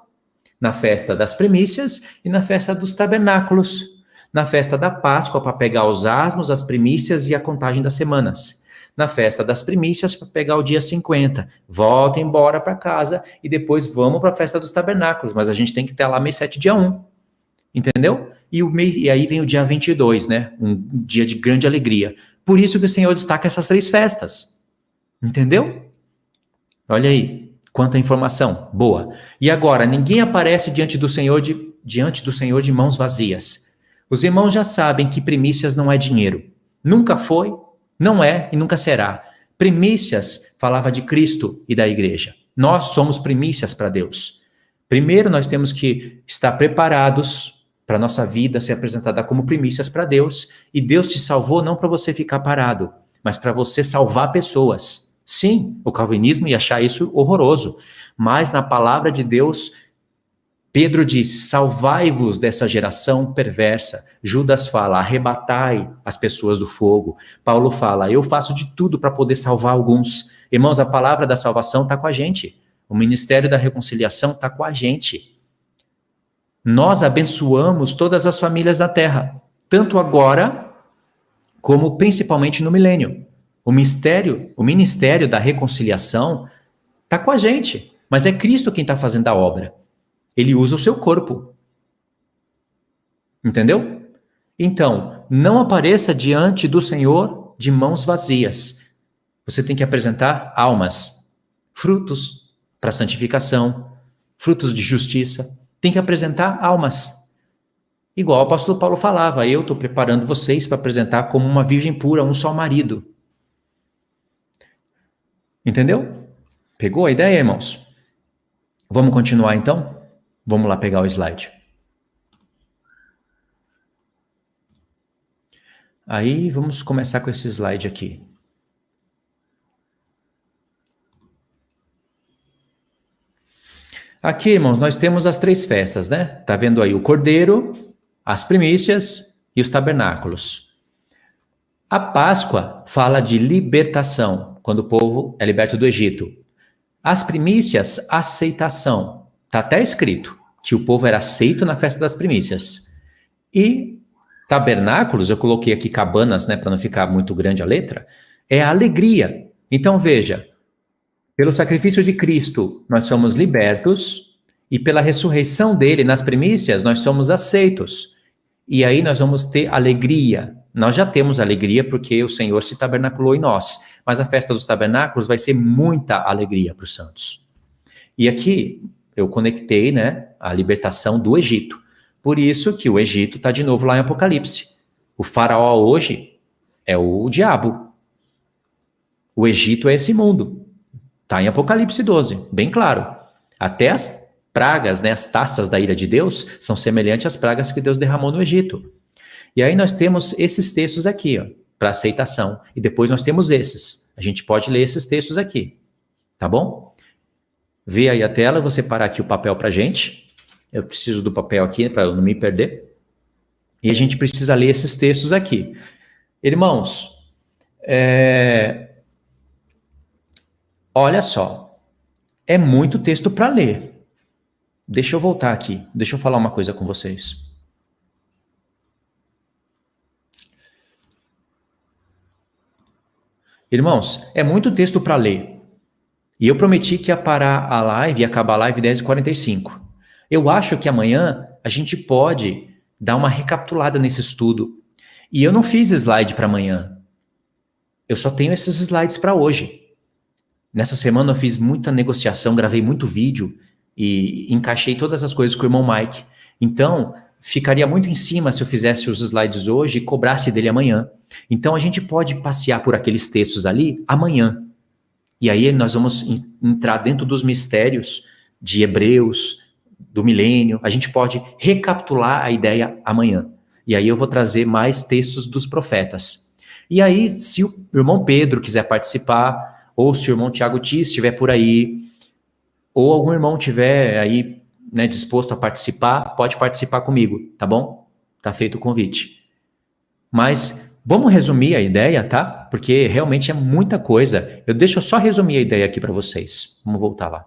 Speaker 1: na festa das primícias e na festa dos tabernáculos. Na festa da Páscoa, para pegar os asmos, as primícias e a contagem das semanas. Na festa das primícias, para pegar o dia 50. Volta embora para casa e depois vamos para a festa dos tabernáculos. Mas a gente tem que estar lá mês 7, dia 1. Entendeu? E aí vem o dia 22, né? Um dia de grande alegria. Por isso que o Senhor destaca essas 3 festas. Entendeu? Olha aí. Quanta informação boa. E agora, ninguém aparece diante do Senhor de mãos vazias. Os irmãos já sabem que primícias não é dinheiro. Nunca foi, não é e nunca será. Primícias falava de Cristo e da igreja. Nós somos primícias para Deus. Primeiro, nós temos que estar preparados para a nossa vida ser apresentada como primícias para Deus. E Deus te salvou não para você ficar parado, mas para você salvar pessoas. Sim, o calvinismo ia achar isso horroroso, mas na palavra de Deus, Pedro diz, salvai-vos dessa geração perversa. Judas fala, arrebatai as pessoas do fogo. Paulo fala, eu faço de tudo para poder salvar alguns. Irmãos, a palavra da salvação está com a gente. O ministério da reconciliação está com a gente. Nós abençoamos todas as famílias da terra, tanto agora, como principalmente no milênio. O ministério da reconciliação está com a gente, mas é Cristo quem está fazendo a obra. Ele usa o seu corpo. Entendeu? Então, não apareça diante do Senhor de mãos vazias. Você tem que apresentar almas, frutos para santificação, frutos de justiça. Tem que apresentar almas. Igual o apóstolo Paulo falava, eu estou preparando vocês para apresentar como uma virgem pura, um só marido. Entendeu? Pegou a ideia, irmãos? Vamos continuar então? Vamos lá pegar o slide. Aí vamos começar com esse slide aqui. Aqui, irmãos, nós temos as 3 festas, né? Tá vendo aí o cordeiro, as primícias e os tabernáculos. A Páscoa fala de libertação, quando o povo é liberto do Egito. As primícias, aceitação. Está até escrito que o povo era aceito na festa das primícias. E tabernáculos, eu coloquei aqui cabanas, né, para não ficar muito grande a letra, é a alegria. Então veja, pelo sacrifício de Cristo, nós somos libertos, e pela ressurreição dele nas primícias, nós somos aceitos. E aí nós vamos ter alegria. Nós já temos alegria porque o Senhor se tabernaculou em nós. Mas a festa dos tabernáculos vai ser muita alegria para os santos. E aqui eu conectei, né, a libertação do Egito. Por isso que o Egito está de novo lá em Apocalipse. O faraó hoje é o diabo. O Egito é esse mundo. Está em Apocalipse 12, bem claro. Até as pragas, né, as taças da ira de Deus, são semelhantes às pragas que Deus derramou no Egito. E aí nós temos esses textos aqui, ó, para aceitação. E depois nós temos esses. A gente pode ler esses textos aqui. Tá bom? Vê aí a tela, eu vou separar aqui o papel para gente. Eu preciso do papel aqui para eu não me perder. E a gente precisa ler esses textos aqui. Irmãos, olha só, é muito texto para ler. Deixa eu voltar aqui, deixa eu falar uma coisa com vocês. Irmãos, é muito texto para ler. E eu prometi que ia parar a live e acabar a live 10h45. Eu acho que amanhã a gente pode dar uma recapitulada nesse estudo. E eu não fiz slide para amanhã. Eu só tenho esses slides para hoje. Nessa semana eu fiz muita negociação, gravei muito vídeo e encaixei todas as coisas com o irmão Mike. Então, ficaria muito em cima se eu fizesse os slides hoje e cobrasse dele amanhã. Então, a gente pode passear por aqueles textos ali amanhã. E aí nós vamos entrar dentro dos mistérios de Hebreus, do milênio. A gente pode recapitular a ideia amanhã. E aí eu vou trazer mais textos dos profetas. E aí, se o irmão Pedro quiser participar, ou se o irmão Tiago Tis estiver por aí, ou algum irmão estiver aí, né, disposto a participar, pode participar comigo, tá bom? Tá feito o convite. Mas vamos resumir a ideia, tá? Porque realmente é muita coisa. Deixa eu só resumir a ideia aqui para vocês. Vamos voltar lá.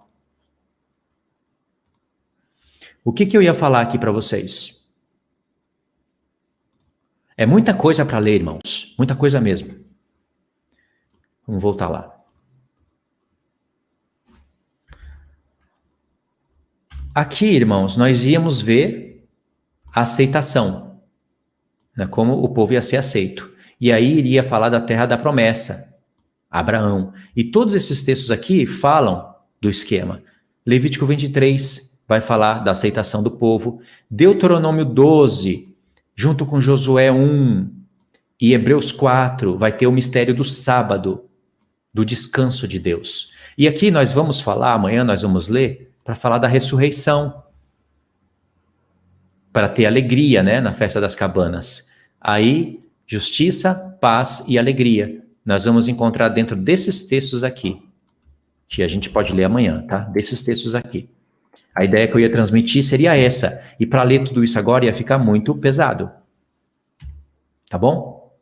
Speaker 1: O que eu ia falar aqui para vocês? É muita coisa para ler, irmãos. Muita coisa mesmo. Vamos voltar lá. Aqui, irmãos, nós íamos ver a aceitação, né, como o povo ia ser aceito. E aí iria falar da terra da promessa, Abraão. E todos esses textos aqui falam do esquema. Levítico 23 vai falar da aceitação do povo. Deuteronômio 12, junto com Josué 1 e Hebreus 4, vai ter o mistério do sábado, do descanso de Deus. E aqui nós vamos falar, amanhã nós vamos ler, para falar da ressurreição, para ter alegria, né, na festa das cabanas. Aí, justiça, paz e alegria. Nós vamos encontrar dentro desses textos aqui, que a gente pode ler amanhã, tá? Desses textos aqui. A ideia que eu ia transmitir seria essa. E para ler tudo isso agora ia ficar muito pesado. Tá bom?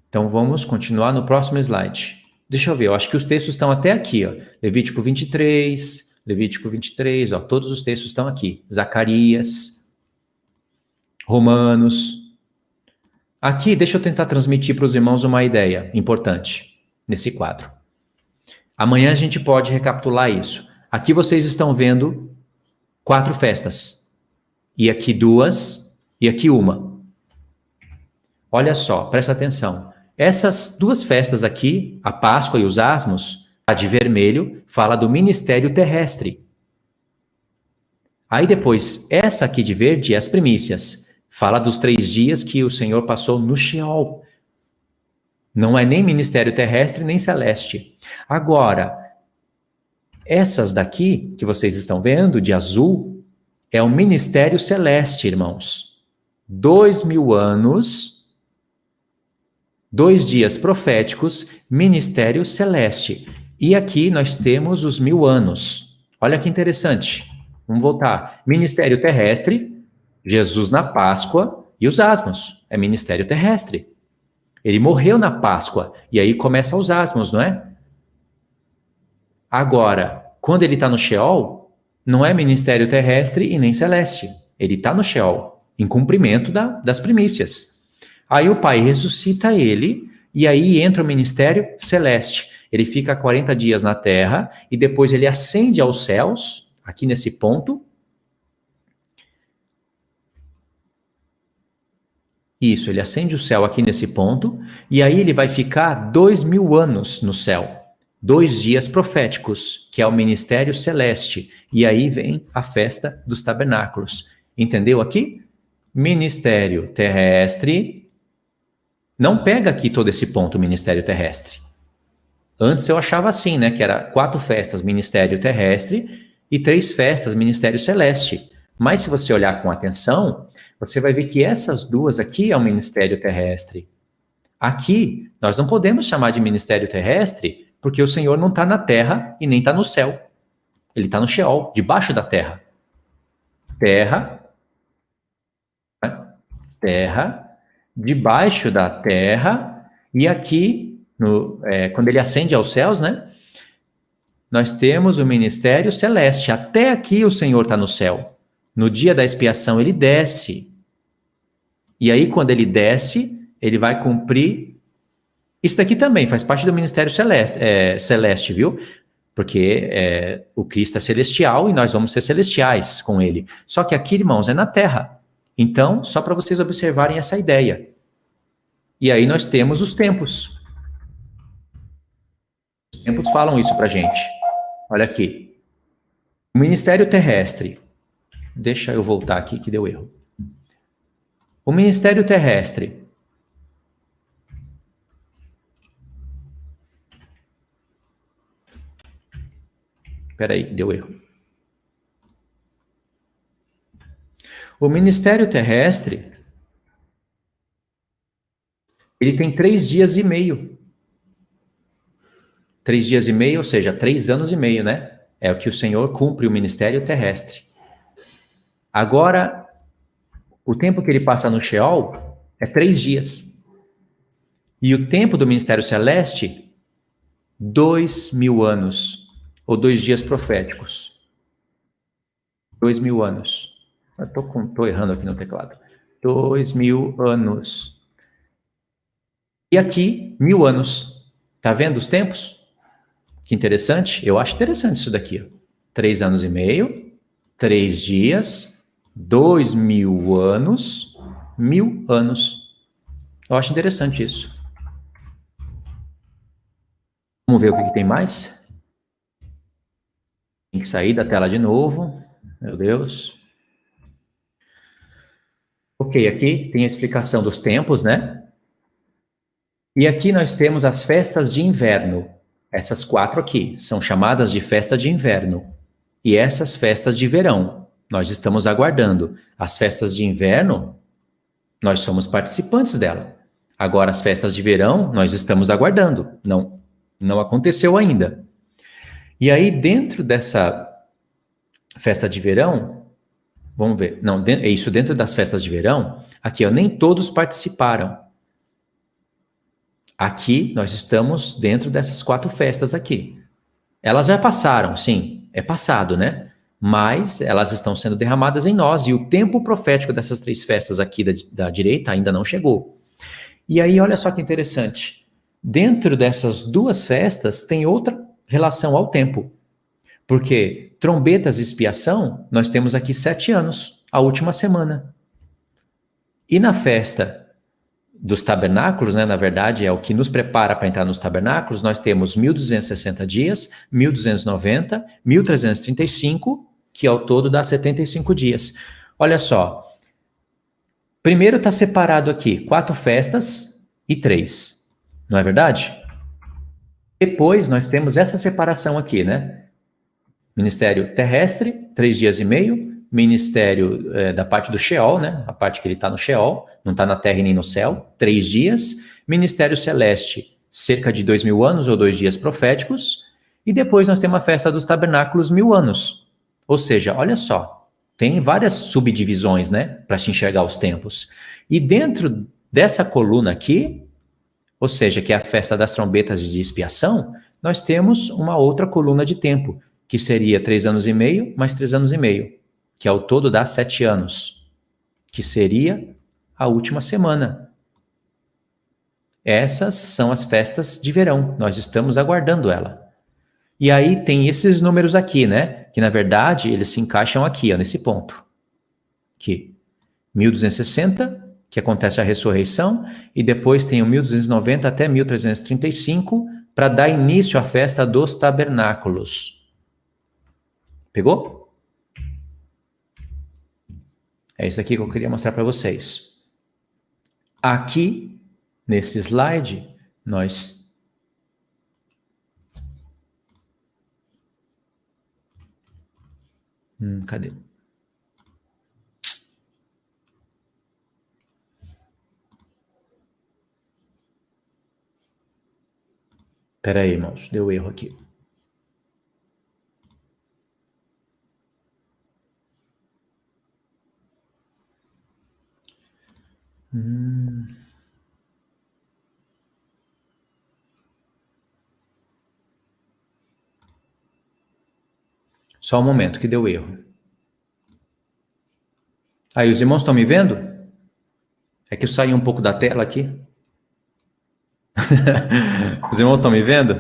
Speaker 1: Então vamos continuar no próximo slide. Deixa eu ver, eu acho que os textos estão até aqui, ó. Levítico 23, ó, todos os textos estão aqui. Zacarias, Romanos. Aqui, deixa eu tentar transmitir para os irmãos uma ideia importante nesse quadro. Amanhã a gente pode recapitular isso. Aqui vocês estão vendo 4 festas. E aqui 2, e aqui 1. Olha só, presta atenção. Essas 2 festas aqui, a Páscoa e os Asmos, a de vermelho, fala do ministério terrestre. Aí depois, essa aqui de verde é as primícias. Fala dos 3 dias que o Senhor passou no Sheol. Não é nem ministério terrestre, nem celeste. Agora, essas daqui, que vocês estão vendo, de azul, é o ministério celeste, irmãos. 2000 anos, 2 dias proféticos, ministério celeste. E aqui nós temos os 1000 anos. Olha que interessante. Vamos voltar. Ministério terrestre, Jesus na Páscoa e os asmos. É ministério terrestre. Ele morreu na Páscoa. E aí começa os asmos, não é? Agora, quando ele está no Sheol, não é ministério terrestre e nem celeste. Ele está no Sheol, em cumprimento das primícias. Aí o Pai ressuscita ele, e aí entra o ministério celeste. Ele fica 40 dias na terra, e depois ele ascende aos céus, aqui nesse ponto. Isso, ele acende o céu aqui nesse ponto, e aí ele vai ficar 2000 anos no céu. 2 dias proféticos, que é o ministério celeste. E aí vem a festa dos tabernáculos. Entendeu aqui? ministério terrestre. Não pega aqui todo esse ponto, ministério terrestre. Antes eu achava assim, né? Que era 4 festas, ministério terrestre, e 3 festas, ministério celeste. Mas se você olhar com atenção, você vai ver que essas 2 aqui é o ministério terrestre. Aqui, nós não podemos chamar de ministério terrestre, porque o Senhor não está na terra e nem está no céu. Ele está no Sheol, debaixo da terra. Terra, debaixo da terra, e aqui, quando ele ascende aos céus, né? Nós temos o ministério celeste. Até aqui o Senhor está no céu. No dia da expiação ele desce. E aí, quando ele desce, ele vai cumprir. Isso daqui também faz parte do ministério celeste, viu? Porque o Cristo é celestial e nós vamos ser celestiais com ele. Só que aqui, irmãos, é na terra. Então, só para vocês observarem essa ideia. E aí nós temos os tempos. Os tempos falam isso para gente. Olha aqui. O ministério terrestre. Deixa eu voltar aqui que deu erro. O ministério terrestre. Peraí, deu erro. O ministério terrestre, ele tem 3 dias e meio. 3 dias e meio, ou seja, 3 anos e meio, né? É o que o Senhor cumpre o ministério terrestre. Agora, o tempo que ele passa no Sheol é 3 dias. E o tempo do ministério celeste, 2.000 anos. Ou 2 dias proféticos. 2.000 anos. Estou errando aqui no teclado. 2.000 anos. E aqui, 1.000 anos. Tá vendo os tempos? Que interessante. Eu acho interessante isso daqui. 3 anos e meio, 3 dias, 2.000 anos, 1.000 anos. Eu acho interessante isso. Vamos ver o que tem mais? Tem que sair da tela de novo. Meu Deus. Ok, aqui tem a explicação dos tempos, né? E aqui nós temos as festas de inverno. Essas 4 aqui são chamadas de festa de inverno. E essas festas de verão, nós estamos aguardando. As festas de inverno, nós somos participantes dela. Agora, as festas de verão, nós estamos aguardando. Não aconteceu ainda. E aí, dentro dessa festa de verão, vamos ver. Não, é isso, dentro das festas de verão, aqui, ó, nem todos participaram. Aqui, nós estamos dentro dessas 4 festas aqui. Elas já passaram, sim, é passado, né? Mas elas estão sendo derramadas em nós, e o tempo profético dessas 3 festas aqui da direita ainda não chegou. E aí, olha só que interessante. Dentro dessas 2 festas, tem outra relação ao tempo. Porque trombetas e expiação, nós temos aqui 7 anos, a última semana. E na festa dos tabernáculos, né, na verdade, é o que nos prepara para entrar nos tabernáculos, nós temos 1.260 dias, 1.290, 1.335, que ao todo dá 75 dias. Olha só, primeiro está separado aqui 4 festas e 3, não é verdade? Depois nós temos essa separação aqui, né? Ministério terrestre, 3 dias e meio, ministério da parte do Sheol, né? A parte que ele está no Sheol, não está na terra e nem no céu, 3 dias. Ministério celeste, cerca de 2.000 anos ou 2 dias proféticos. E depois nós temos a festa dos tabernáculos, 1.000 anos. Ou seja, olha só, tem várias subdivisões, né? Para se enxergar os tempos. E dentro dessa coluna aqui, ou seja, que é a festa das trombetas de expiação, nós temos uma outra coluna de tempo, que seria 3 anos e meio mais 3 anos e meio, que ao todo dá 7 anos, que seria a última semana. Essas são as festas de verão, nós estamos aguardando ela. E aí tem esses números aqui, né? Que na verdade eles se encaixam aqui, ó, nesse ponto. Aqui, 1260, que acontece a ressurreição, e depois tem o 1290 até 1335, para dar início à festa dos tabernáculos. Pegou? É isso aqui que eu queria mostrar para vocês. Aqui, nesse slide, nós... cadê? Espera aí, irmãos, deu erro aqui. Só um momento que deu erro. Aí, os irmãos estão me vendo? É que eu saí um pouco da tela aqui. Os irmãos estão me vendo?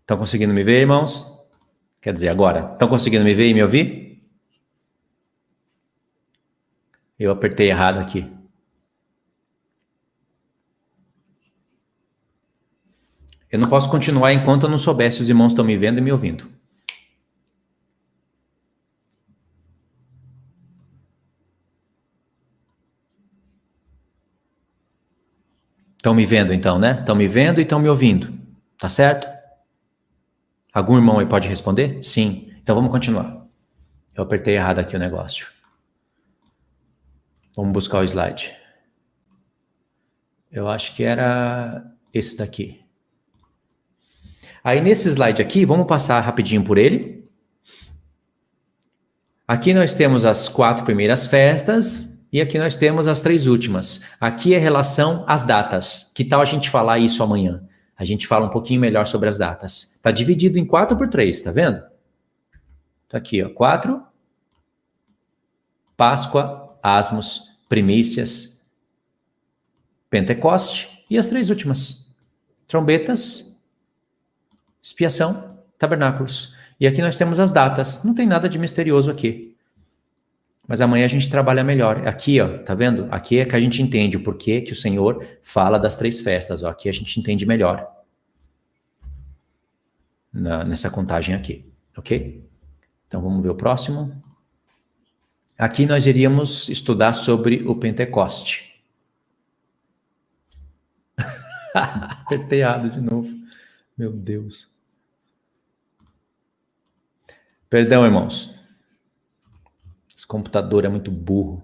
Speaker 1: Estão conseguindo me ver, irmãos? Quer dizer, agora, estão conseguindo me ver e me ouvir? Eu apertei errado aqui. Eu não posso continuar enquanto eu não souber se os irmãos estão me vendo e me ouvindo. Estão me vendo então, né? Estão me vendo e estão me ouvindo. Tá certo? Algum irmão aí pode responder? Sim. Então vamos continuar. Eu apertei errado aqui o negócio. Vamos buscar o slide. Eu acho que era esse daqui. Aí nesse slide aqui, vamos passar rapidinho por ele. Aqui nós temos as 4 primeiras festas e aqui nós temos as 3 últimas. Aqui é relação às datas. Que tal a gente falar isso amanhã? A gente fala um pouquinho melhor sobre as datas. Está dividido em 4 por 3, tá vendo? Tá aqui, ó, 4. Páscoa, Asmos, Primícias, Pentecoste e as 3 últimas. Trombetas, expiação, tabernáculos. E aqui nós temos as datas. Não tem nada de misterioso aqui. Mas amanhã a gente trabalha melhor. Aqui, ó, tá vendo? Aqui é que a gente entende o porquê que o Senhor fala das 3 festas. Ó. Aqui a gente entende melhor. Nessa contagem aqui, ok? Então vamos ver o próximo. Aqui nós iríamos estudar sobre o Pentecoste. Apertei errado de novo. Meu Deus. Perdão, irmãos. Esse computador é muito burro.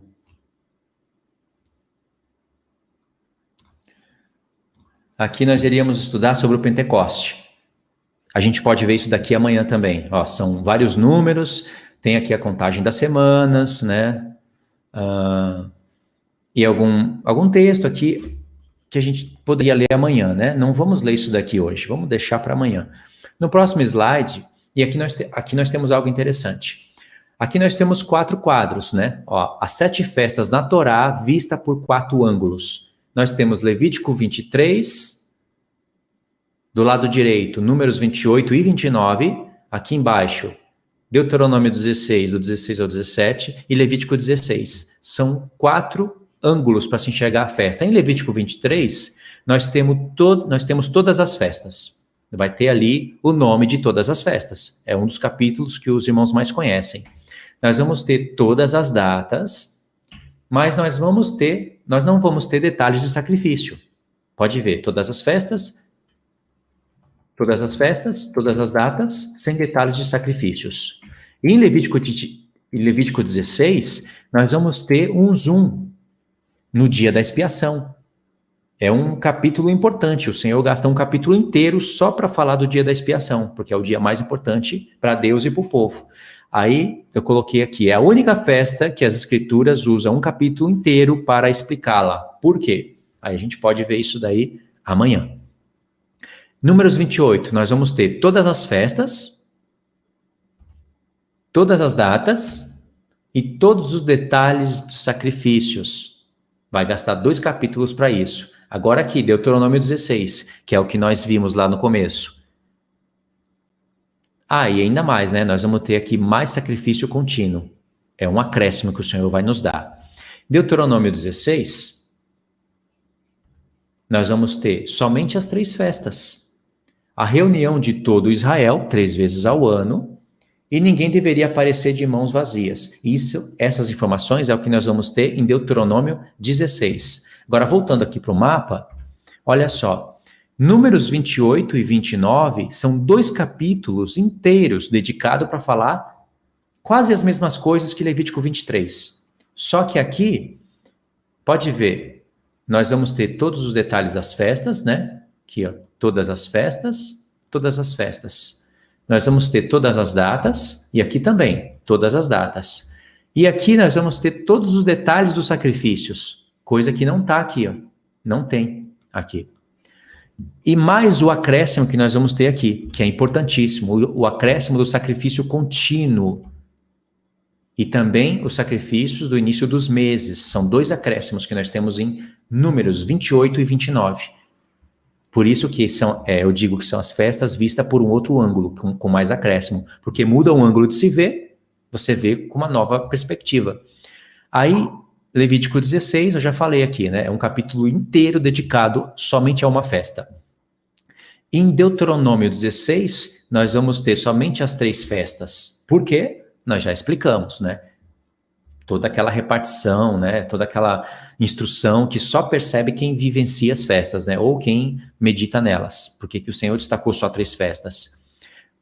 Speaker 1: Aqui nós iríamos estudar sobre o Pentecoste. A gente pode ver isso daqui amanhã também. Ó, são vários números, tem aqui a contagem das semanas, né? E algum texto aqui que a gente poderia ler amanhã, né? Não vamos ler isso daqui hoje, vamos deixar para amanhã. No próximo slide, e aqui nós temos algo interessante. Aqui nós temos 4 quadros, né? Ó, as 7 festas na Torá vista por 4 ângulos. Nós temos Levítico 23, do lado direito, Números 28 e 29, aqui embaixo, Deuteronômio 16, do 16 ao 17, e Levítico 16. São 4 ângulos para se enxergar a festa. Em Levítico 23, nós temos todas as festas. Vai ter ali o nome de todas as festas. É um dos capítulos que os irmãos mais conhecem. Nós vamos ter todas as datas, mas nós não vamos ter detalhes de sacrifício. Pode ver, todas as festas, todas as datas, sem detalhes de sacrifícios. E em Levítico 16, nós vamos ter um zoom no dia da expiação. É um capítulo importante. O Senhor gasta um capítulo inteiro só para falar do dia da expiação, porque é o dia mais importante para Deus e para o povo. Aí eu coloquei aqui, é a única festa que as Escrituras usam um capítulo inteiro para explicá-la. Por quê? Aí a gente pode ver isso daí amanhã. Números 28, nós vamos ter todas as festas, todas as datas e todos os detalhes dos sacrifícios. Vai gastar 2 capítulos para isso. Agora aqui, Deuteronômio 16, que é o que nós vimos lá no começo. E ainda mais, né? Nós vamos ter aqui mais sacrifício contínuo. É um acréscimo que o Senhor vai nos dar. Deuteronômio 16, nós vamos ter somente as 3 festas. A reunião de todo Israel, 3 vezes ao ano, E ninguém deveria aparecer de mãos vazias. Essas informações é o que nós vamos ter em Deuteronômio 16. Agora, voltando aqui para o mapa, olha só. Números 28 e 29 são 2 capítulos inteiros dedicados para falar quase as mesmas coisas que Levítico 23. Só que aqui, pode ver, nós vamos ter todos os detalhes das festas, né? Aqui, ó, todas as festas, todas as festas. Nós vamos ter todas as datas, e aqui também, todas as datas. E aqui nós vamos ter todos os detalhes dos sacrifícios, coisa que não está aqui, ó. Não tem aqui. E mais o acréscimo que nós vamos ter aqui, que é importantíssimo, o acréscimo do sacrifício contínuo. E também os sacrifícios do início dos meses. São 2 acréscimos que nós temos em Números 28 e 29. Por isso que eu digo que são as festas vistas por um outro ângulo, com mais acréscimo. Porque muda o ângulo de se ver, você vê com uma nova perspectiva. Aí, Levítico 16, eu já falei aqui, né? É um capítulo inteiro dedicado somente a uma festa. Em Deuteronômio 16, nós vamos ter somente as 3 festas. Por quê? Nós já explicamos, né? Toda aquela repartição, né? Toda aquela instrução que só percebe quem vivencia as festas, né? Ou quem medita nelas. Por que o Senhor destacou só 3 festas?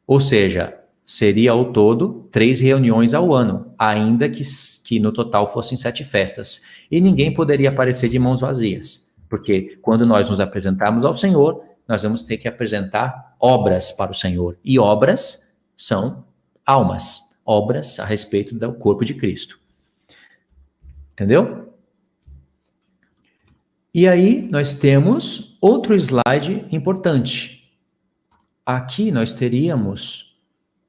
Speaker 1: Ou seja, seria ao todo 3 reuniões ao ano, ainda que no total fossem 7 festas. E ninguém poderia aparecer de mãos vazias, porque quando nós nos apresentarmos ao Senhor, nós vamos ter que apresentar obras para o Senhor. E obras são almas, obras a respeito do corpo de Cristo. Entendeu? E aí nós temos outro slide importante. Aqui nós teríamos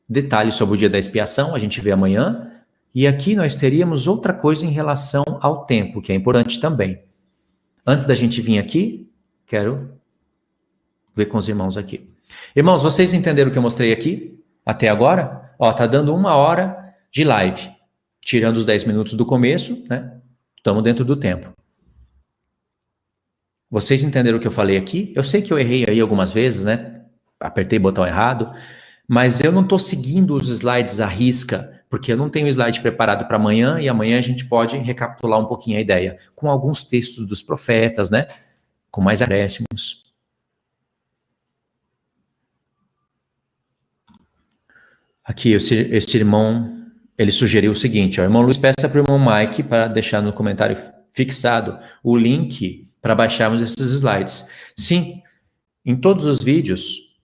Speaker 1: detalhes sobre o dia da expiação, a gente vê amanhã, e aqui nós teríamos outra coisa em relação ao tempo, que é importante também. Antes da gente vir aqui, quero ver com os irmãos aqui. Irmãos, vocês entenderam o que eu mostrei aqui até agora? Ó, tá dando 1 hora de live, tirando os 10 minutos do começo, né? Estamos dentro do tempo. Vocês entenderam o que eu falei aqui? Eu sei que eu errei aí algumas vezes, né? Apertei o botão errado, mas eu não estou seguindo os slides à risca, porque eu não tenho slide preparado para amanhã, e amanhã a gente pode recapitular um pouquinho a ideia, com alguns textos dos profetas, né? Com mais acréscimos. Aqui, esse irmão, ele sugeriu o seguinte, ó, irmão Luiz, peça para o irmão Mike para deixar no comentário fixado o link para baixarmos esses slides. Sim, em todos os vídeos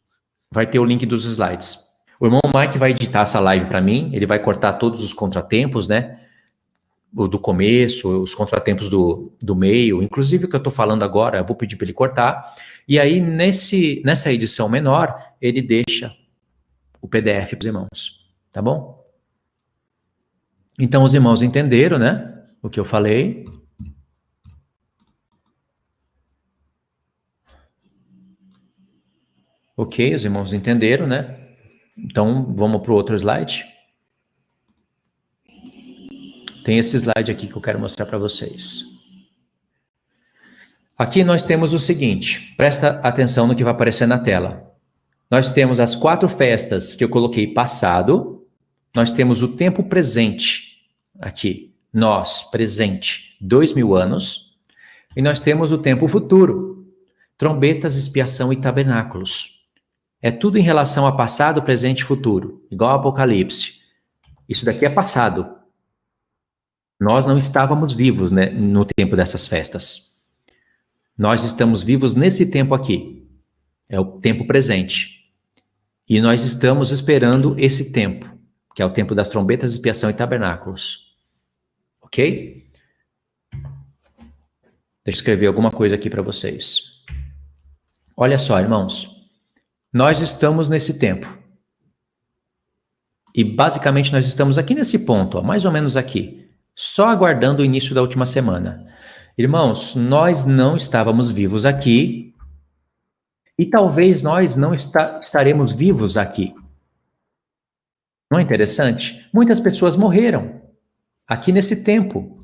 Speaker 1: vai ter o link dos slides. O irmão Mike vai editar essa live para mim, ele vai cortar todos os contratempos, né? O do começo, os contratempos do meio, inclusive o que eu estou falando agora, eu vou pedir para ele cortar. E aí, nessa edição menor, ele deixa o PDF para os irmãos, tá bom? Então, os irmãos entenderam, né? O que eu falei. Ok, os irmãos entenderam, né? Então, vamos para o outro slide. Tem esse slide aqui que eu quero mostrar para vocês. Aqui nós temos o seguinte, presta atenção no que vai aparecer na tela. Nós temos as 4 festas que eu coloquei passado, nós temos o tempo presente, aqui, nós, presente, 2000 anos, e nós temos o tempo futuro, trombetas, expiação e tabernáculos. É tudo em relação a passado, presente e futuro, igual ao Apocalipse. Isso daqui é passado. Nós não estávamos vivos, né, no tempo dessas festas. Nós estamos vivos nesse tempo aqui. É o tempo presente. E nós estamos esperando esse tempo, que é o tempo das trombetas, expiação e tabernáculos. Ok? Deixa eu escrever alguma coisa aqui para vocês. Olha só, irmãos. Nós estamos nesse tempo. E basicamente nós estamos aqui nesse ponto, ó, mais ou menos aqui. Só aguardando o início da última semana. Irmãos, nós não estávamos vivos aqui. E talvez nós não estaremos vivos aqui. Não é interessante? Muitas pessoas morreram aqui nesse tempo.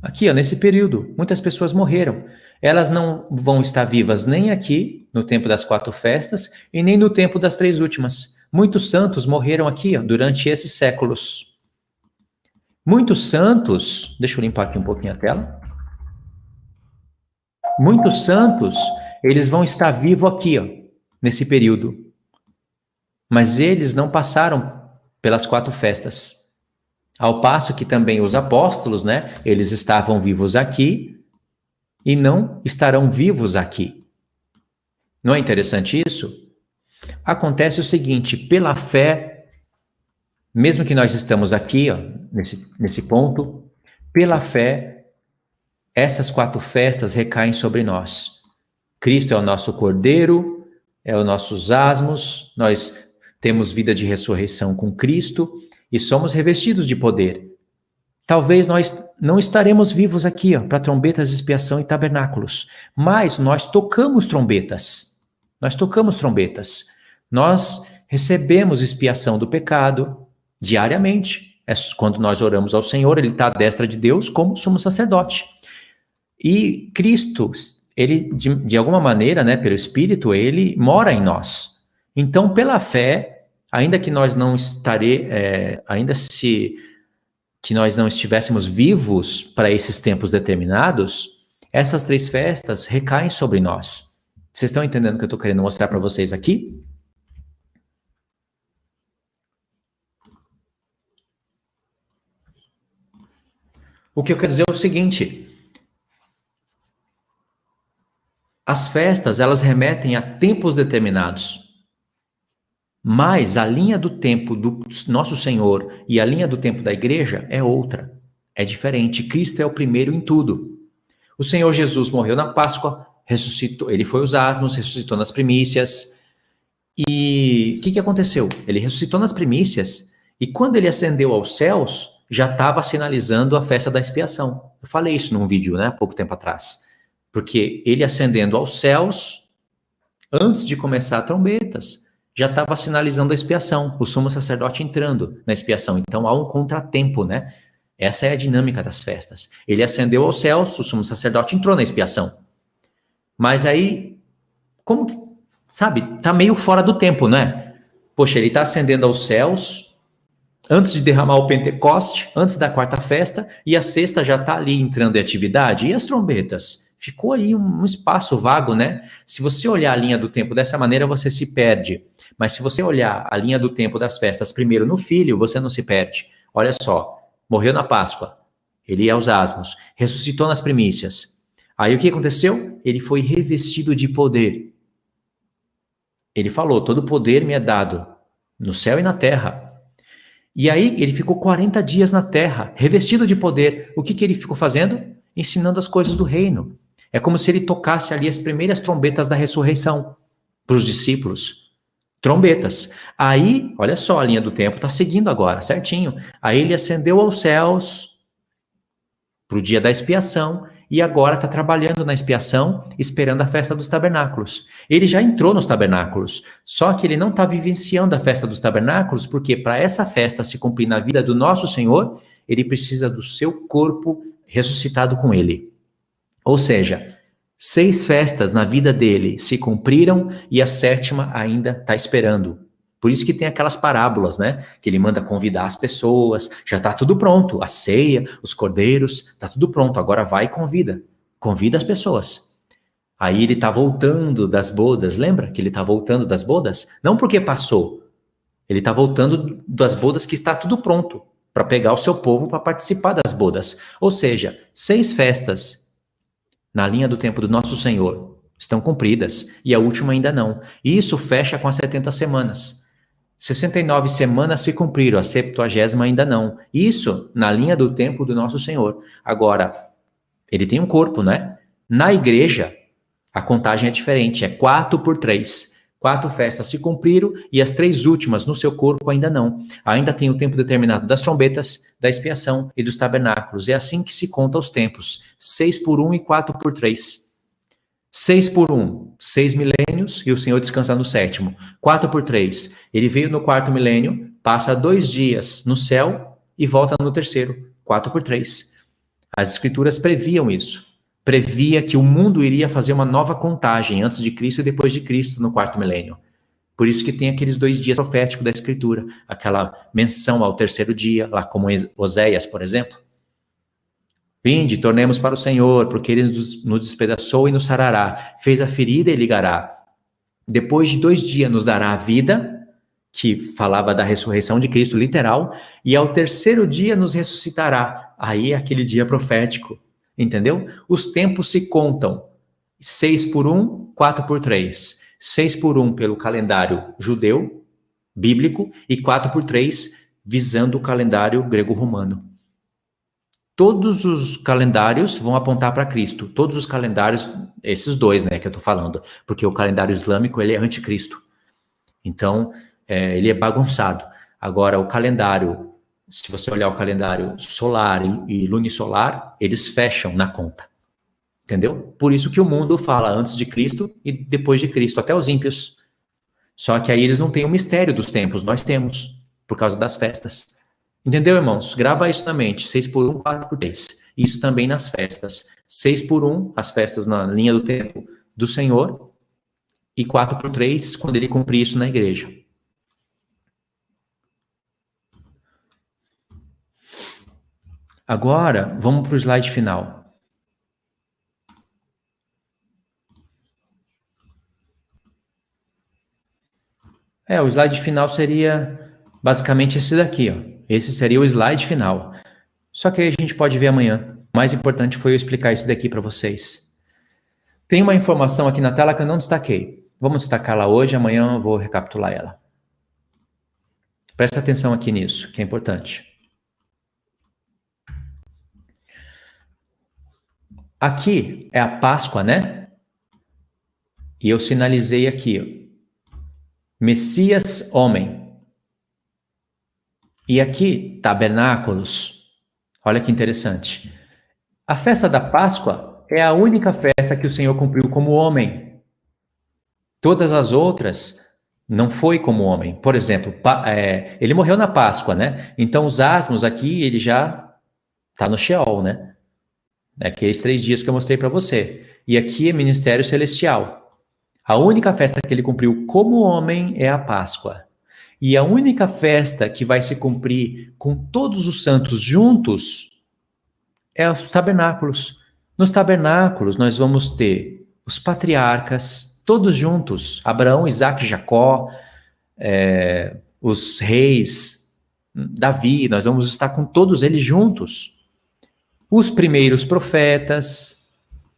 Speaker 1: Aqui, ó, nesse período. Muitas pessoas morreram. Elas não vão estar vivas nem aqui, no tempo das 4 festas, e nem no tempo das 3 últimas. Muitos santos morreram aqui, ó, durante esses séculos. Muitos santos, deixa eu limpar aqui um pouquinho a tela. Muitos santos, eles vão estar vivos aqui, ó, nesse período. Mas eles não passaram pelas 4 festas. Ao passo que também os apóstolos, né, eles estavam vivos aqui e não estarão vivos aqui. Não é interessante isso? Acontece o seguinte, pela fé, mesmo que nós estamos aqui, ó, nesse ponto, pela fé, essas 4 festas recaem sobre nós. Cristo é o nosso cordeiro, é os nossos asmos, nós temos vida de ressurreição com Cristo e somos revestidos de poder. Talvez nós não estaremos vivos aqui para trombetas, expiação e tabernáculos, mas nós tocamos trombetas. Nós tocamos trombetas. Nós recebemos expiação do pecado diariamente. É quando nós oramos ao Senhor, Ele está à destra de Deus como sumo sacerdote. E Cristo, Ele, de alguma maneira, né, pelo Espírito, Ele mora em nós. Então, pela fé, ainda que nós não que nós não estivéssemos vivos para esses tempos determinados, essas 3 festas recaem sobre nós. Vocês estão entendendo o que eu estou querendo mostrar para vocês aqui? O que eu quero dizer é o seguinte: as festas, elas remetem a tempos determinados. Mas a linha do tempo do nosso Senhor e a linha do tempo da igreja é outra. É diferente. Cristo é o primeiro em tudo. O Senhor Jesus morreu na Páscoa, ressuscitou, ele foi os asmos, ressuscitou nas primícias. E o que aconteceu? Ele ressuscitou nas primícias e quando ele ascendeu aos céus, já estava sinalizando a festa da expiação. Eu falei isso num vídeo, né, há pouco tempo atrás. Porque ele ascendendo aos céus, antes de começar trombetas, já estava sinalizando a expiação, o sumo sacerdote entrando na expiação. Então há um contratempo, né? Essa é a dinâmica das festas. Ele ascendeu aos céus, o sumo sacerdote entrou na expiação. Mas aí, como que, sabe, tá meio fora do tempo, né? Poxa, ele está ascendendo aos céus, antes de derramar o Pentecoste, antes da 4ª festa, e a 6ª já está ali entrando em atividade, e as trombetas? Ficou aí um espaço vago, né? Se você olhar a linha do tempo dessa maneira, você se perde. Mas se você olhar a linha do tempo das festas primeiro no Filho, você não se perde. Olha só, morreu na Páscoa, ele é os asmos, ressuscitou nas primícias. Aí o que aconteceu? Ele foi revestido de poder. Ele falou, todo poder me é dado, no céu e na terra. E aí ele ficou 40 dias na terra, revestido de poder. O que ele ficou fazendo? Ensinando as coisas do reino. É como se ele tocasse ali as primeiras trombetas da ressurreição para os discípulos. Trombetas. Aí, olha só, a linha do tempo está seguindo agora, certinho. Aí ele ascendeu aos céus para o dia da expiação e agora está trabalhando na expiação, esperando a festa dos tabernáculos. Ele já entrou nos tabernáculos, só que ele não está vivenciando a festa dos tabernáculos, porque para essa festa se cumprir na vida do nosso Senhor, ele precisa do seu corpo ressuscitado com ele. Ou seja, 6 festas na vida dele se cumpriram e a 7ª ainda está esperando. Por isso que tem aquelas parábolas, né? Que ele manda convidar as pessoas, já está tudo pronto, a ceia, os cordeiros, está tudo pronto, agora vai e convida. Convida as pessoas. Aí ele está voltando das bodas, lembra que ele está voltando das bodas? Não porque passou, ele está voltando das bodas que está tudo pronto, para pegar o seu povo para participar das bodas. Ou seja, 6 festas na linha do tempo do nosso Senhor estão cumpridas e a última ainda não. E isso fecha com as 70 semanas. 69 semanas se cumpriram, a 70ª ainda não. Isso na linha do tempo do nosso Senhor. Agora, ele tem um corpo, né? Na igreja, a contagem é diferente, é 4 por 3. 4 festas se cumpriram e as 3 últimas no seu corpo ainda não. Ainda tem o tempo determinado das trombetas, da expiação e dos tabernáculos. É assim que se conta os tempos. 6 por 1 e 4 por 3. 6 por 1, 6 milênios e o Senhor descansa no 7º. 4 por 3, ele veio no 4º milênio, passa 2 dias no céu e volta no 3º. 4 por 3. As escrituras previam isso. Previa que o mundo iria fazer uma nova contagem antes de Cristo e depois de Cristo no 4º milênio. Por isso que tem aqueles 2 dias proféticos da Escritura, aquela menção ao terceiro dia, lá como Oséias, por exemplo. Vinde, tornemos para o Senhor, porque Ele nos despedaçou e nos sarará, fez a ferida e ligará. Depois de 2 dias nos dará a vida, que falava da ressurreição de Cristo, literal, e ao terceiro dia nos ressuscitará. Aí é aquele dia profético, entendeu? Os tempos se contam, 6 por 1, 4 por 3. 6 por 1 pelo calendário judeu, bíblico, e 4 por 3 visando o calendário grego-romano. Todos os calendários vão apontar para Cristo. Todos os calendários, esses 2, né, que eu estou falando, porque o calendário islâmico, ele é anticristo. Então, ele é bagunçado. Agora, o calendário, se você olhar o calendário solar e lunisolar, eles fecham na conta. Entendeu? Por isso que o mundo fala antes de Cristo e depois de Cristo, até os ímpios. Só que aí eles não têm o mistério dos tempos, nós temos, por causa das festas. Entendeu, irmãos? Grava isso na mente, 6 por 1, 4 por 3. Isso também nas festas. 6 por 1, as festas na linha do tempo do Senhor, e 4 por 3, quando ele cumprir isso na igreja. Agora, vamos para o slide final. O slide final seria basicamente esse daqui, ó. Esse seria o slide final. Só que aí a gente pode ver amanhã. O mais importante foi eu explicar isso daqui para vocês. Tem uma informação aqui na tela que eu não destaquei. Vamos destacá-la hoje, amanhã eu vou recapitular ela. Presta atenção aqui nisso, que é importante. Aqui é a Páscoa, né? E eu sinalizei aqui, ó. Messias, homem. E aqui, tabernáculos. Olha que interessante. A festa da Páscoa é a única festa que o Senhor cumpriu como homem. Todas as outras não foi como homem. Por exemplo, ele morreu na Páscoa, né? Então os asmos aqui, ele já está no Sheol, né? Aqueles 3 dias que eu mostrei para você. E aqui é ministério celestial. A única festa que ele cumpriu como homem é a Páscoa. E a única festa que vai se cumprir com todos os santos juntos é os tabernáculos. Nos tabernáculos nós vamos ter os patriarcas, todos juntos. Abraão, Isaac, Jacó, os reis, Davi, nós vamos estar com todos eles juntos. Os primeiros profetas,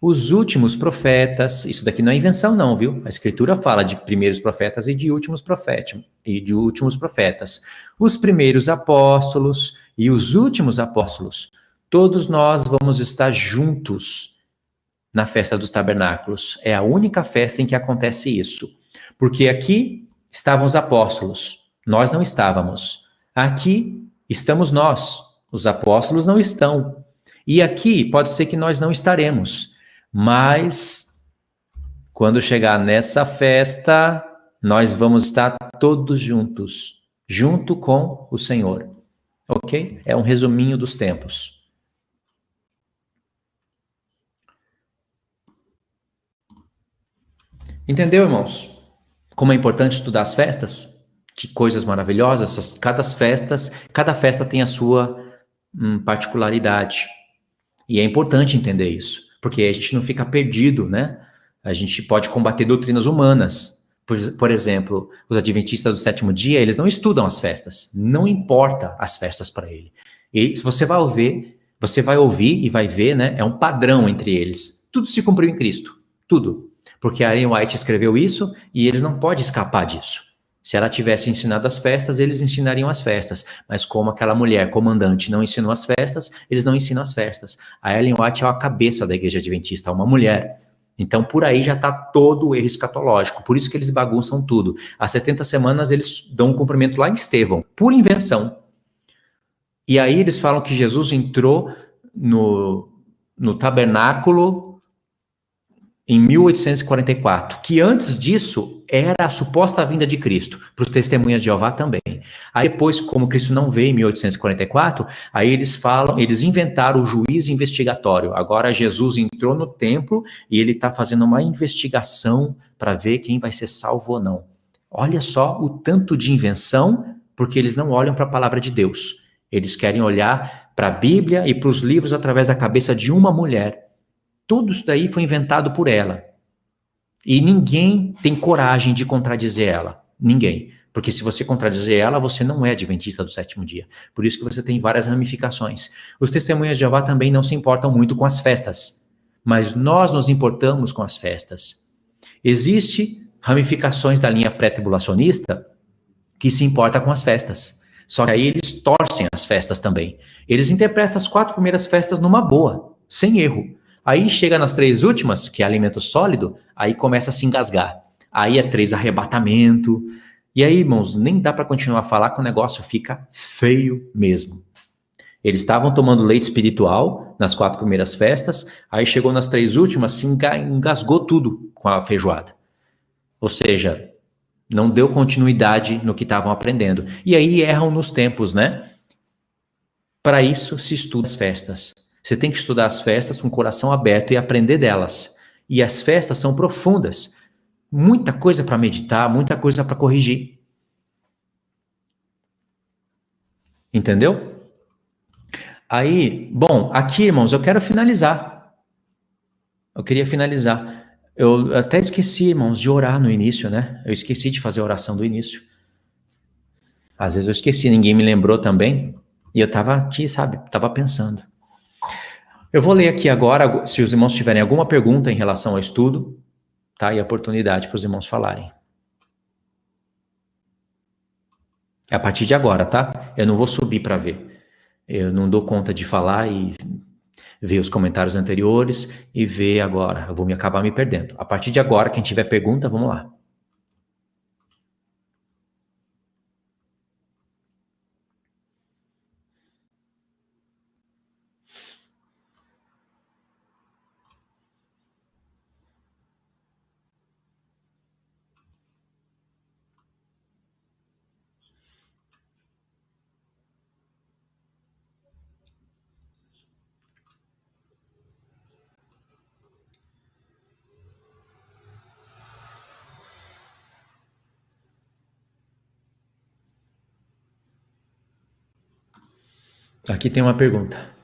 Speaker 1: os últimos profetas, isso daqui não é invenção não, viu? A Escritura fala de primeiros profetas e de últimos profetas. Os primeiros apóstolos e os últimos apóstolos, todos nós vamos estar juntos na festa dos tabernáculos. É a única festa em que acontece isso. Porque aqui estavam os apóstolos, nós não estávamos. Aqui estamos nós, os apóstolos não estão. E aqui pode ser que nós não estaremos. Mas, quando chegar nessa festa, nós vamos estar todos juntos, junto com o Senhor. Ok? É um resuminho dos tempos. Entendeu, irmãos? Como é importante estudar as festas? Que coisas maravilhosas. Cada festa tem a sua particularidade. E é importante entender isso. Porque a gente não fica perdido, né? A gente pode combater doutrinas humanas. Por exemplo, os adventistas do 7º dia, eles não estudam as festas. Não importa as festas para ele. E se você vai ouvir e vai ver, né? É um padrão entre eles. Tudo se cumpriu em Cristo. Tudo. Porque a Ellen White escreveu isso e eles não podem escapar disso. Se ela tivesse ensinado as festas, eles ensinariam as festas. Mas como aquela mulher comandante não ensinou as festas, eles não ensinam as festas. A Ellen White é a cabeça da igreja adventista, uma mulher. Então, por aí já está todo o erro escatológico. Por isso que eles bagunçam tudo. Às 70 semanas, eles dão um cumprimento lá em Estevão, por invenção. E aí eles falam que Jesus entrou no tabernáculo em 1844, que antes disso era a suposta vinda de Cristo, para os testemunhas de Jeová também. Aí depois, como Cristo não veio em 1844, aí eles inventaram o juízo investigatório. Agora Jesus entrou no templo e ele está fazendo uma investigação para ver quem vai ser salvo ou não. Olha só o tanto de invenção, porque eles não olham para a palavra de Deus. Eles querem olhar para a Bíblia e para os livros através da cabeça de uma mulher. Tudo isso daí foi inventado por ela. E ninguém tem coragem de contradizer ela. Ninguém. Porque se você contradizer ela, você não é adventista do sétimo dia. Por isso que você tem várias ramificações. Os testemunhas de Jeová também não se importam muito com as festas. Mas nós nos importamos com as festas. Existe ramificações da linha pré-tribulacionista que se importa com as festas. Só que aí eles torcem as festas também. Eles interpretam as 4 primeiras festas numa boa, sem erro. Aí chega nas 3 últimas, que é alimento sólido, aí começa a se engasgar. Aí é 3 arrebatamento. E aí, irmãos, nem dá para continuar a falar que o negócio fica feio mesmo. Eles estavam tomando leite espiritual nas 4 primeiras festas, aí chegou nas 3 últimas, se engasgou tudo com a feijoada. Ou seja, não deu continuidade no que estavam aprendendo. E aí erram nos tempos, né? Para isso se estuda as festas. Você tem que estudar as festas com o coração aberto e aprender delas. E as festas são profundas. Muita coisa para meditar, muita coisa para corrigir. Entendeu? Aí, bom, aqui, irmãos, eu quero finalizar. Eu queria finalizar. Eu até esqueci, irmãos, de orar no início, né? Eu esqueci de fazer a oração do início. Às vezes eu esqueci, ninguém me lembrou também. E eu estava aqui, sabe? Estava pensando. Eu vou ler aqui agora, se os irmãos tiverem alguma pergunta em relação ao estudo, tá? E a oportunidade para os irmãos falarem. É a partir de agora, tá? Eu não vou subir para ver. Eu não dou conta de falar e ver os comentários anteriores e ver agora. Eu vou me acabar me perdendo. A partir de agora, quem tiver pergunta, vamos lá. Aqui tem uma pergunta.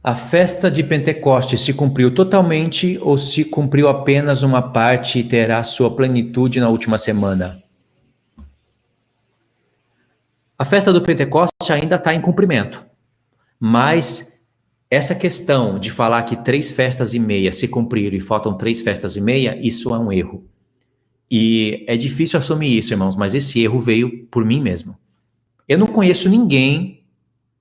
Speaker 1: A festa de Pentecostes se cumpriu totalmente ou se cumpriu apenas uma parte e terá sua plenitude na última semana? A festa do Pentecostes ainda está em cumprimento, mas essa questão de falar que 3 festas e meia se cumpriram e faltam 3 festas e meia, isso é um erro. E é difícil assumir isso, irmãos, mas esse erro veio por mim mesmo. Eu não conheço ninguém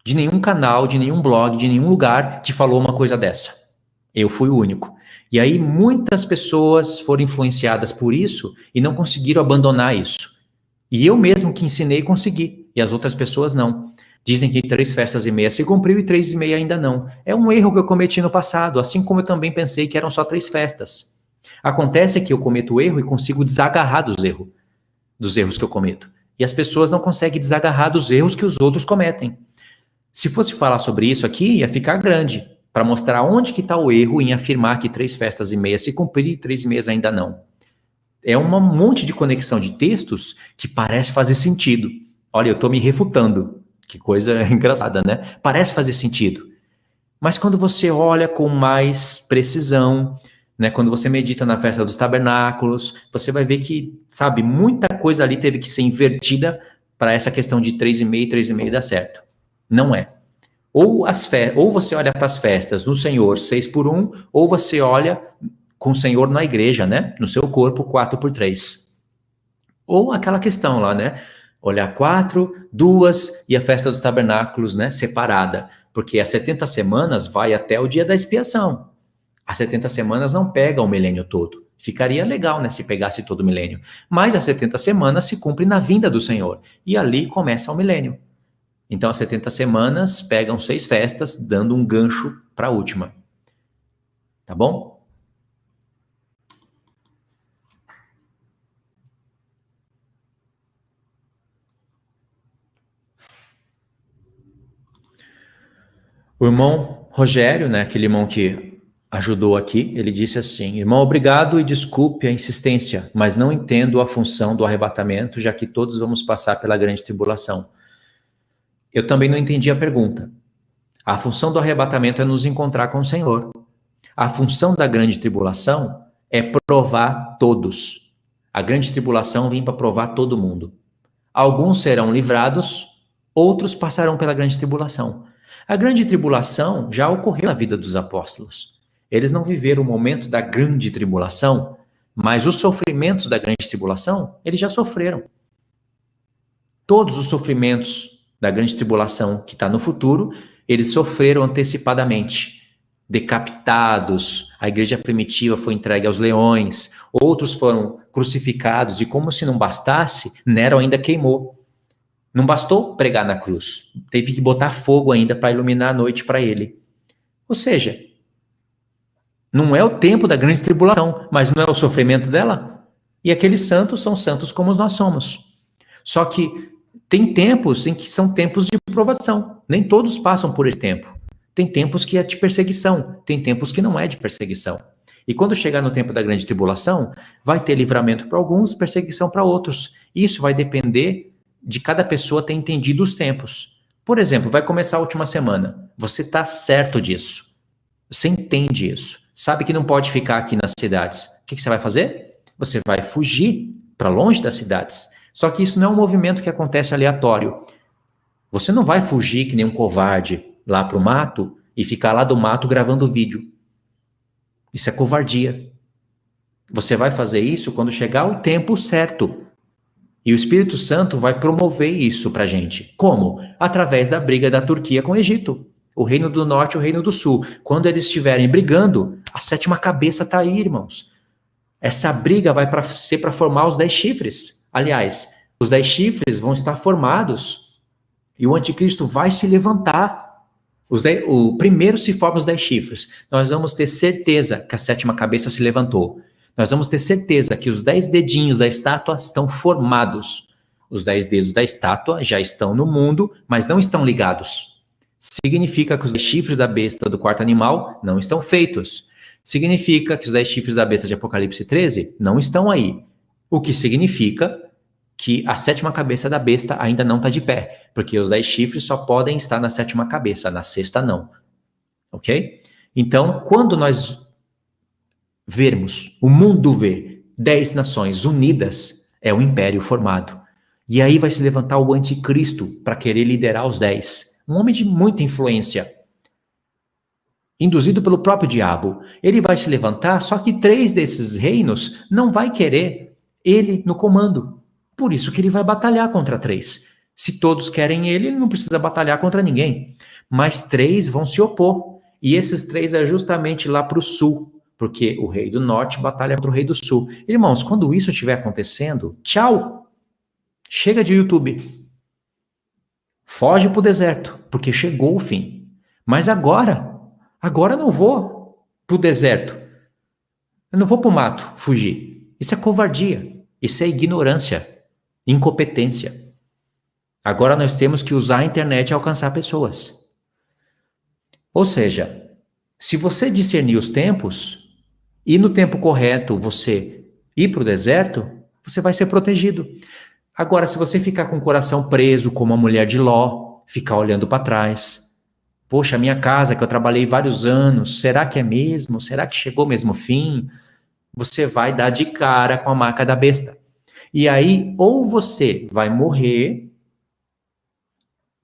Speaker 1: de nenhum canal, de nenhum blog, de nenhum lugar que falou uma coisa dessa. Eu fui o único. E aí muitas pessoas foram influenciadas por isso e não conseguiram abandonar isso. E eu mesmo que ensinei consegui, e as outras pessoas não. Dizem que 3 festas e meia se cumpriu e 3 e meia ainda não. É um erro que eu cometi no passado, assim como eu também pensei que eram só 3 festas. Acontece que eu cometo o erro e consigo desagarrar dos erros que eu cometo. E as pessoas não conseguem desagarrar dos erros que os outros cometem. Se fosse falar sobre isso aqui, ia ficar grande, para mostrar onde que está o erro em afirmar que 3 festas e meia se cumpriram e 3 meses ainda não. É um monte de conexão de textos que parece fazer sentido. Olha, eu estou me refutando. Que coisa engraçada, né? Parece fazer sentido. Mas quando você olha com mais precisão, né, quando você medita na festa dos tabernáculos, você vai ver que, sabe, muita coisa ali teve que ser invertida para essa questão de 3 e meio dar certo. Não é. Ou você olha para as festas no Senhor 6 por 1, ou você olha com o Senhor na igreja, né? No seu corpo 4 por 3. Ou aquela questão lá, né? Olhar 4, 2 e a festa dos tabernáculos, né? Separada. Porque as 70 semanas vai até o dia da expiação. As 70 semanas não pega o milênio todo. Ficaria legal, né, se pegasse todo o milênio. Mas as 70 semanas se cumprem na vinda do Senhor. E ali começa o milênio. Então, as 70 semanas pegam 6 festas, dando um gancho para a última. Tá bom? O irmão Rogério, né, aquele irmão que ajudou aqui. Ele disse assim: irmão, obrigado e desculpe a insistência, mas não entendo a função do arrebatamento, já que todos vamos passar pela grande tribulação. Eu também não entendi a pergunta. A função do arrebatamento é nos encontrar com o Senhor. A função da grande tribulação é provar todos. A grande tribulação vem para provar todo mundo. Alguns serão livrados, outros passarão pela grande tribulação. A grande tribulação já ocorreu na vida dos apóstolos. Eles não viveram o momento da grande tribulação, mas os sofrimentos da grande tribulação, eles já sofreram. Todos os sofrimentos da grande tribulação que está no futuro, eles sofreram antecipadamente. Decapitados, a igreja primitiva foi entregue aos leões, outros foram crucificados, e como se não bastasse, Nero ainda queimou. Não bastou pregar na cruz, teve que botar fogo ainda para iluminar a noite para ele. Ou seja, não é o tempo da grande tribulação, mas não é o sofrimento dela? E aqueles santos são santos como nós somos. Só que tem tempos em que são tempos de provação. Nem todos passam por esse tempo. Tem tempos que é de perseguição, tem tempos que não é de perseguição. E quando chegar no tempo da grande tribulação, vai ter livramento para alguns, perseguição para outros. Isso vai depender de cada pessoa ter entendido os tempos. Por exemplo, vai começar a última semana. Você está certo disso. Você entende isso. Sabe que não pode ficar aqui nas cidades. O que você vai fazer? Você vai fugir para longe das cidades. Só que isso não é um movimento que acontece aleatório. Você não vai fugir que nem um covarde lá para o mato e ficar lá do mato gravando vídeo. Isso é covardia. Você vai fazer isso quando chegar o tempo certo. E o Espírito Santo vai promover isso para a gente. Como? Através da briga da Turquia com o Egito. O Reino do Norte e o Reino do Sul. Quando eles estiverem brigando, a sétima cabeça está aí, irmãos. Essa briga vai ser para formar os 10 chifres. Aliás, os 10 chifres vão estar formados e o anticristo vai se levantar. O primeiro se forma os 10 chifres. Nós vamos ter certeza que a sétima cabeça se levantou. Nós vamos ter certeza que os 10 dedinhos da estátua estão formados. Os 10 dedos da estátua já estão no mundo, mas não estão ligados. Significa que os 10 chifres da besta do quarto animal não estão feitos. Significa que os 10 chifres da besta de Apocalipse 13 não estão aí. O que significa que a sétima cabeça da besta ainda não está de pé, porque os 10 chifres só podem estar na sétima cabeça, na sexta não. Ok? Então, quando nós vermos, o mundo ver 10 nações unidas, é um império formado. E aí vai se levantar o anticristo para querer liderar os 10. Um homem de muita influência, induzido pelo próprio diabo. Ele vai se levantar, só que 3 desses reinos não vai querer ele no comando. Por isso que ele vai batalhar contra 3. Se todos querem ele não precisa batalhar contra ninguém. Mas 3 vão se opor. E esses 3 é justamente lá para o sul. Porque o rei do norte batalha contra o rei do sul. Irmãos, quando isso estiver acontecendo, tchau! Chega de YouTube. Foge para o deserto, porque chegou o fim. Mas agora eu não vou para o deserto. Eu não vou para o mato fugir. Isso é covardia. Isso é ignorância. Incompetência. Agora nós temos que usar a internet e alcançar pessoas. Ou seja, se você discernir os tempos e no tempo correto você ir para o deserto, você vai ser protegido. Agora, se você ficar com o coração preso como a mulher de Ló, ficar olhando para trás, poxa, minha casa que eu trabalhei vários anos, será que é mesmo? Será que chegou mesmo o fim? Você vai dar de cara com a marca da besta. E aí, ou você vai morrer,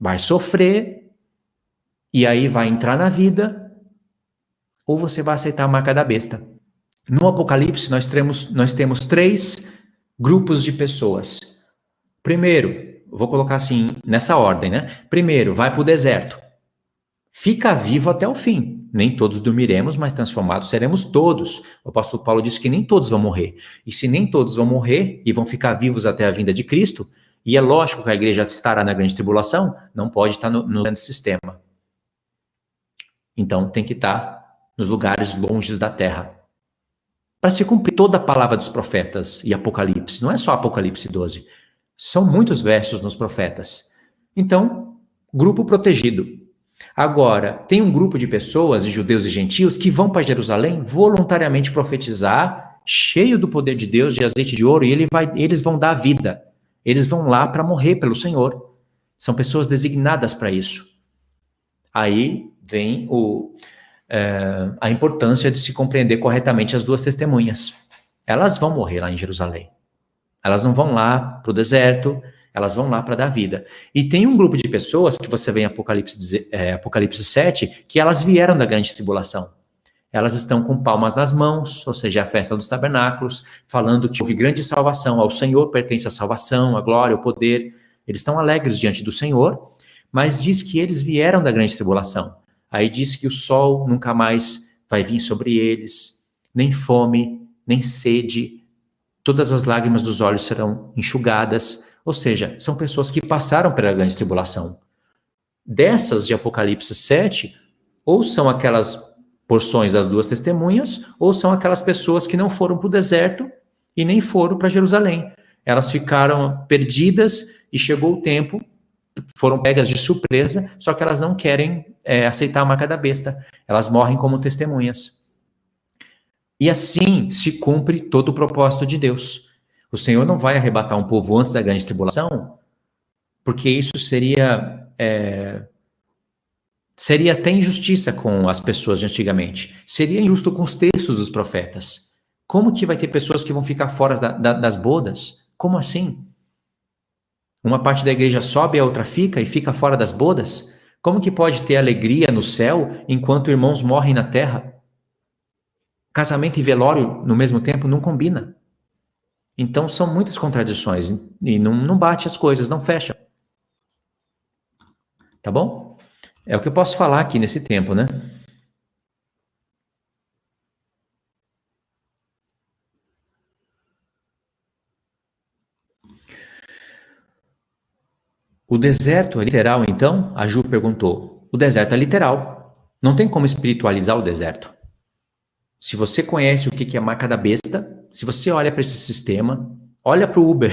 Speaker 1: vai sofrer, e aí vai entrar na vida, ou você vai aceitar a marca da besta. No Apocalipse, nós temos 3 grupos de pessoas. Primeiro, vou colocar assim, nessa ordem, né? Primeiro, vai para o deserto. Fica vivo até o fim. Nem todos dormiremos, mas transformados seremos todos. O apóstolo Paulo disse que nem todos vão morrer. E se nem todos vão morrer e vão ficar vivos até a vinda de Cristo, e é lógico que a igreja estará na grande tribulação, não pode estar no grande sistema. Então tem que estar nos lugares longes da terra. Para se cumprir toda a palavra dos profetas e Apocalipse. Não é só Apocalipse 12. São muitos versos nos profetas. Então, grupo protegido. Agora, tem um grupo de pessoas, de judeus e gentios, que vão para Jerusalém voluntariamente profetizar, cheio do poder de Deus, de azeite de ouro, e eles vão dar a vida. Eles vão lá para morrer pelo Senhor. São pessoas designadas para isso. Aí vem a importância de se compreender corretamente as duas testemunhas. Elas vão morrer lá em Jerusalém. Elas não vão lá para o deserto, elas vão lá para dar vida. E tem um grupo de pessoas que você vê em Apocalipse 7, que elas vieram da grande tribulação. Elas estão com palmas nas mãos, ou seja, a festa dos tabernáculos, falando que houve grande salvação, ao Senhor pertence a salvação, a glória, o poder. Eles estão alegres diante do Senhor, mas diz que eles vieram da grande tribulação. Aí diz que o sol nunca mais vai vir sobre eles, nem fome, nem sede, todas as lágrimas dos olhos serão enxugadas, ou seja, são pessoas que passaram pela grande tribulação. Dessas de Apocalipse 7, ou são aquelas porções das duas testemunhas, ou são aquelas pessoas que não foram para o deserto e nem foram para Jerusalém. Elas ficaram perdidas e chegou o tempo, foram pegas de surpresa, só que elas não querem aceitar a marca da besta. Elas morrem como testemunhas. E assim se cumpre todo o propósito de Deus. O Senhor não vai arrebatar um povo antes da grande tribulação, porque isso seria até injustiça com as pessoas de antigamente. Seria injusto com os textos dos profetas. Como que vai ter pessoas que vão ficar fora das bodas? Como assim? Uma parte da igreja sobe e a outra fica e fica fora das bodas? Como que pode ter alegria no céu enquanto irmãos morrem na terra? Casamento e velório no mesmo tempo não combina. Então são muitas contradições e não bate as coisas, não fecha. Tá bom? É o que eu posso falar aqui nesse tempo, né? O deserto é literal, então? A Ju perguntou. O deserto é literal. Não tem como espiritualizar o deserto. Se você conhece o que é a marca da besta, se você olha para esse sistema, olha para o Uber,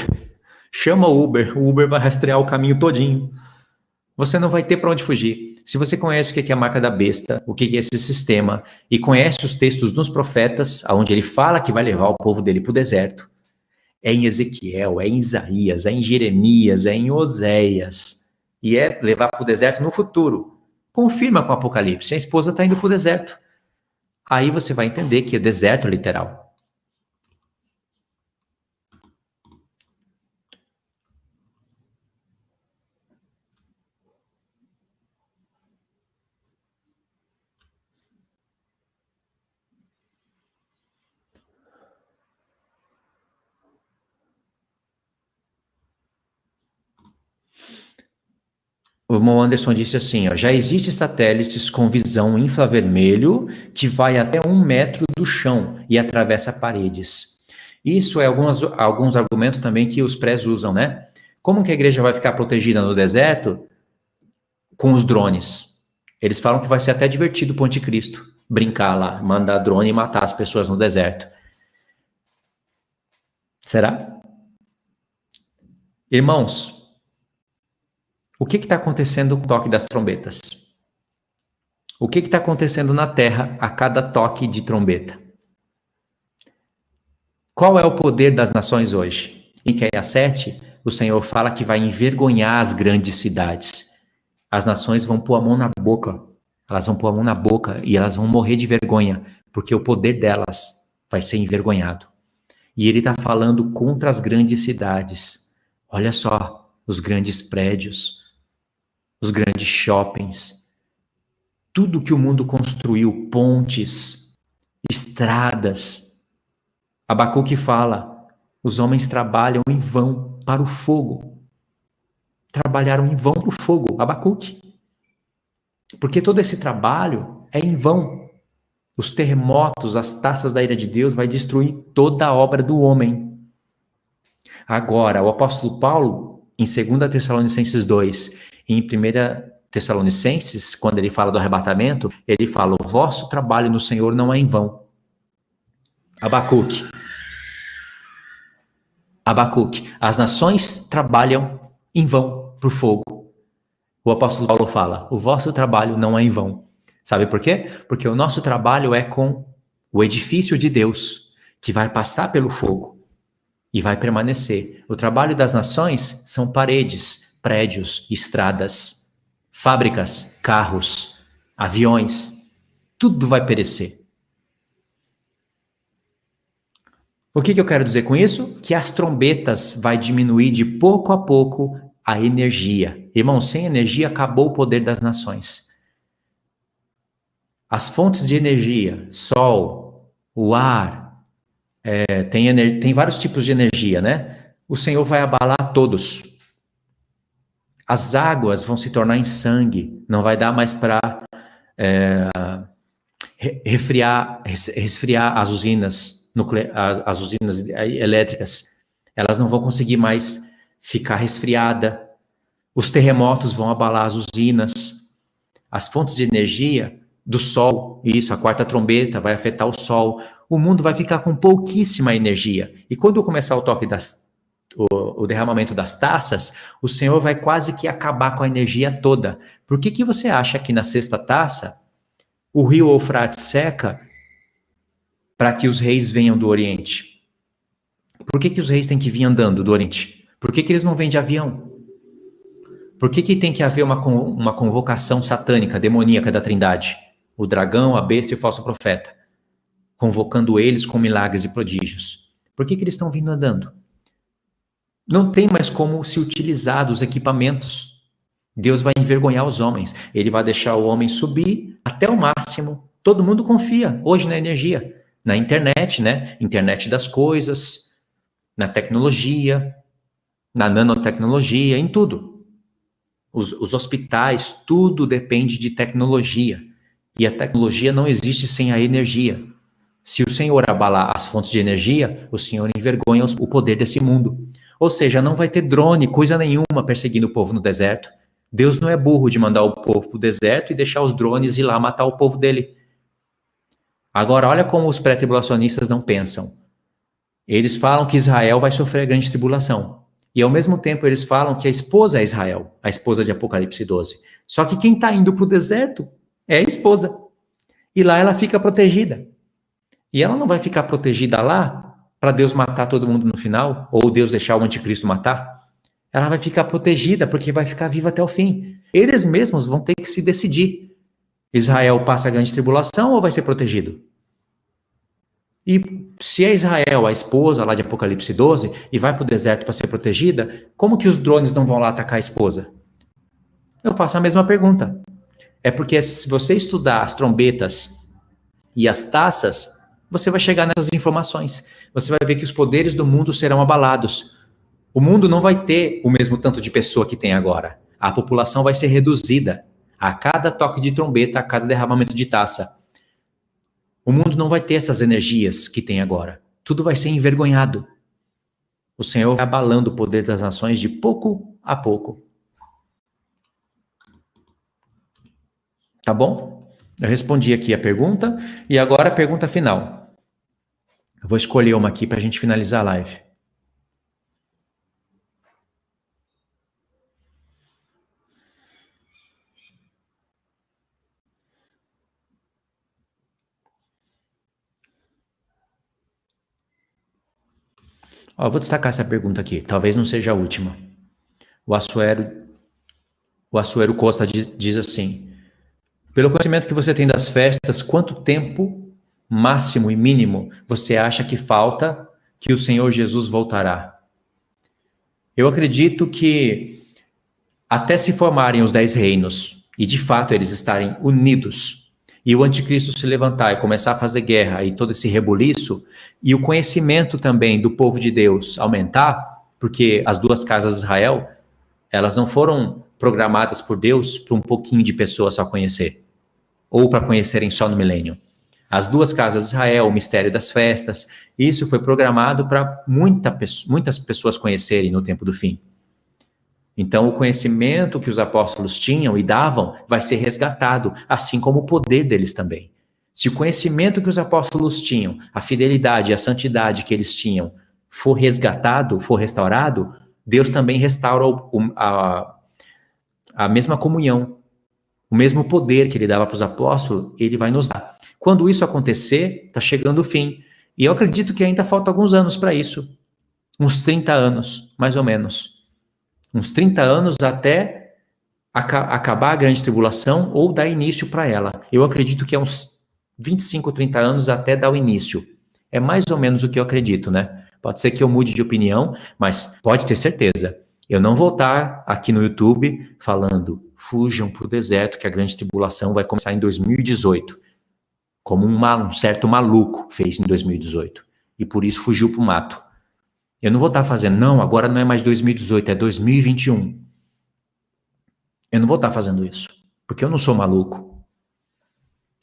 Speaker 1: chama o Uber vai rastrear o caminho todinho. Você não vai ter para onde fugir. Se você conhece o que é a marca da besta, o que é esse sistema, e conhece os textos dos profetas, onde ele fala que vai levar o povo dele para o deserto, é em Ezequiel, é em Isaías, é em Jeremias, é em Oséias, e é levar para o deserto no futuro. Confirma com o Apocalipse, a esposa está indo para o deserto. Aí você vai entender que é deserto literal. O irmão Anderson disse assim, ó, já existem satélites com visão infravermelho que vai até 1 metro do chão e atravessa paredes. Isso é alguns argumentos também que os prés usam, né? Como que a igreja vai ficar protegida no deserto com os drones? Eles falam que vai ser até divertido para o anticristo brincar lá, mandar drone e matar as pessoas no deserto. Será? Irmãos, o que está acontecendo com o toque das trombetas? O que está acontecendo na terra a cada toque de trombeta? Qual é o poder das nações hoje? Em Miqueias 7, o Senhor fala que vai envergonhar as grandes cidades. As nações vão pôr a mão na boca. Elas vão pôr a mão na boca e elas vão morrer de vergonha, porque o poder delas vai ser envergonhado. E ele está falando contra as grandes cidades. Olha só, os grandes prédios, os grandes shoppings, tudo que o mundo construiu, pontes, estradas. Abacuque fala, os homens trabalham em vão para o fogo. Trabalharam em vão para o fogo, Abacuque. Porque todo esse trabalho é em vão. Os terremotos, as taças da ira de Deus vai destruir toda a obra do homem. Agora, o apóstolo Paulo, em 2 Tessalonicenses 2, e em 1 Tessalonicenses, quando ele fala do arrebatamento, ele fala, o vosso trabalho no Senhor não é em vão. Abacuque, as nações trabalham em vão para o fogo. O apóstolo Paulo fala, o vosso trabalho não é em vão. Sabe por quê? Porque o nosso trabalho é com o edifício de Deus, que vai passar pelo fogo e vai permanecer. O trabalho das nações são paredes, prédios, estradas, fábricas, carros, aviões, tudo vai perecer. O que eu quero dizer com isso? Que as trombetas vai diminuir de pouco a pouco a energia. Irmão, sem energia acabou o poder das nações. As fontes de energia, sol, o ar, tem vários tipos de energia, né? O Senhor vai abalar todos. As águas vão se tornar em sangue, não vai dar mais para resfriar as usinas as usinas elétricas. Elas não vão conseguir mais ficar resfriada. Os terremotos vão abalar as usinas. As fontes de energia do sol, isso, a quarta trombeta vai afetar o sol. O mundo vai ficar com pouquíssima energia. E quando começar o toque o derramamento das taças, o Senhor vai quase que acabar com a energia toda. Por que você acha que na sexta taça o rio Eufrates seca para que os reis venham do Oriente? Por que os reis têm que vir andando do Oriente? Por que eles não vêm de avião? Por que tem que haver uma convocação satânica, demoníaca da Trindade? O dragão, a besta e o falso profeta, convocando eles com milagres e prodígios. Por que eles estão vindo andando? Não tem mais como se utilizar dos equipamentos. Deus vai envergonhar os homens. Ele vai deixar o homem subir até o máximo. Todo mundo confia hoje na energia, na internet, né? Internet das coisas, na tecnologia, na nanotecnologia, em tudo. Os hospitais, tudo depende de tecnologia. E a tecnologia não existe sem a energia. Se o Senhor abalar as fontes de energia, o Senhor envergonha o poder desse mundo. Ou seja, não vai ter drone, coisa nenhuma perseguindo o povo no deserto. Deus não é burro de mandar o povo para o deserto e deixar os drones ir lá matar o povo dele. Agora, olha como os pré-tribulacionistas não pensam. Eles falam que Israel vai sofrer grande tribulação. E ao mesmo tempo eles falam que a esposa é Israel, a esposa de Apocalipse 12. Só que quem está indo para o deserto é a esposa. E lá ela fica protegida. E ela não vai ficar protegida lá para Deus matar todo mundo no final, ou Deus deixar o anticristo matar. Ela vai ficar protegida porque vai ficar viva até o fim. Eles mesmos vão ter que se decidir. Israel passa a grande tribulação ou vai ser protegido? E se é Israel, a esposa lá de Apocalipse 12, e vai para o deserto para ser protegida, como que os drones não vão lá atacar a esposa? Eu faço a mesma pergunta. É porque se você estudar as trombetas e as taças, você vai chegar nessas informações. Você vai ver que os poderes do mundo serão abalados. O mundo não vai ter o mesmo tanto de pessoa que tem agora. A população vai ser reduzida a cada toque de trombeta, a cada derramamento de taça. O mundo não vai ter essas energias que tem agora. Tudo vai ser envergonhado. O Senhor vai abalando o poder das nações de pouco a pouco. Tá bom? Eu respondi aqui a pergunta. E agora a pergunta final. Eu vou escolher uma aqui para a gente finalizar a live. Ó, eu vou destacar essa pergunta aqui. Talvez não seja a última. O Assuero Costa diz assim: pelo conhecimento que você tem das festas, quanto tempo máximo e mínimo você acha que falta que o Senhor Jesus voltará? Eu acredito que até se formarem os 10 reinos, e de fato eles estarem unidos, e o anticristo se levantar e começar a fazer guerra e todo esse rebuliço, e o conhecimento também do povo de Deus aumentar, porque as duas casas de Israel, elas não foram programadas por Deus para um pouquinho de pessoas só conhecer, ou para conhecerem só no milênio. As duas casas de Israel, o mistério das festas, isso foi programado para muitas pessoas conhecerem no tempo do fim. Então, o conhecimento que os apóstolos tinham e davam vai ser resgatado, assim como o poder deles também. Se o conhecimento que os apóstolos tinham, a fidelidade e a santidade que eles tinham, for resgatado, for restaurado, Deus também restaura a mesma comunhão, o mesmo poder que ele dava para os apóstolos, ele vai nos dar. Quando isso acontecer, está chegando o fim. E eu acredito que ainda falta alguns anos para isso. Uns 30 anos, mais ou menos. Uns 30 anos até acabar a grande tribulação ou dar início para ela. Eu acredito que é uns 25, 30 anos até dar o início. É mais ou menos o que eu acredito, né? Pode ser que eu mude de opinião, mas pode ter certeza. Eu não vou estar aqui no YouTube falando fujam para o deserto que a grande tribulação vai começar em 2018. Como um certo maluco fez em 2018. E por isso fugiu para o mato. Eu não vou estar fazendo, não, agora não é mais 2018, é 2021. Eu não vou estar fazendo isso. Porque eu não sou maluco.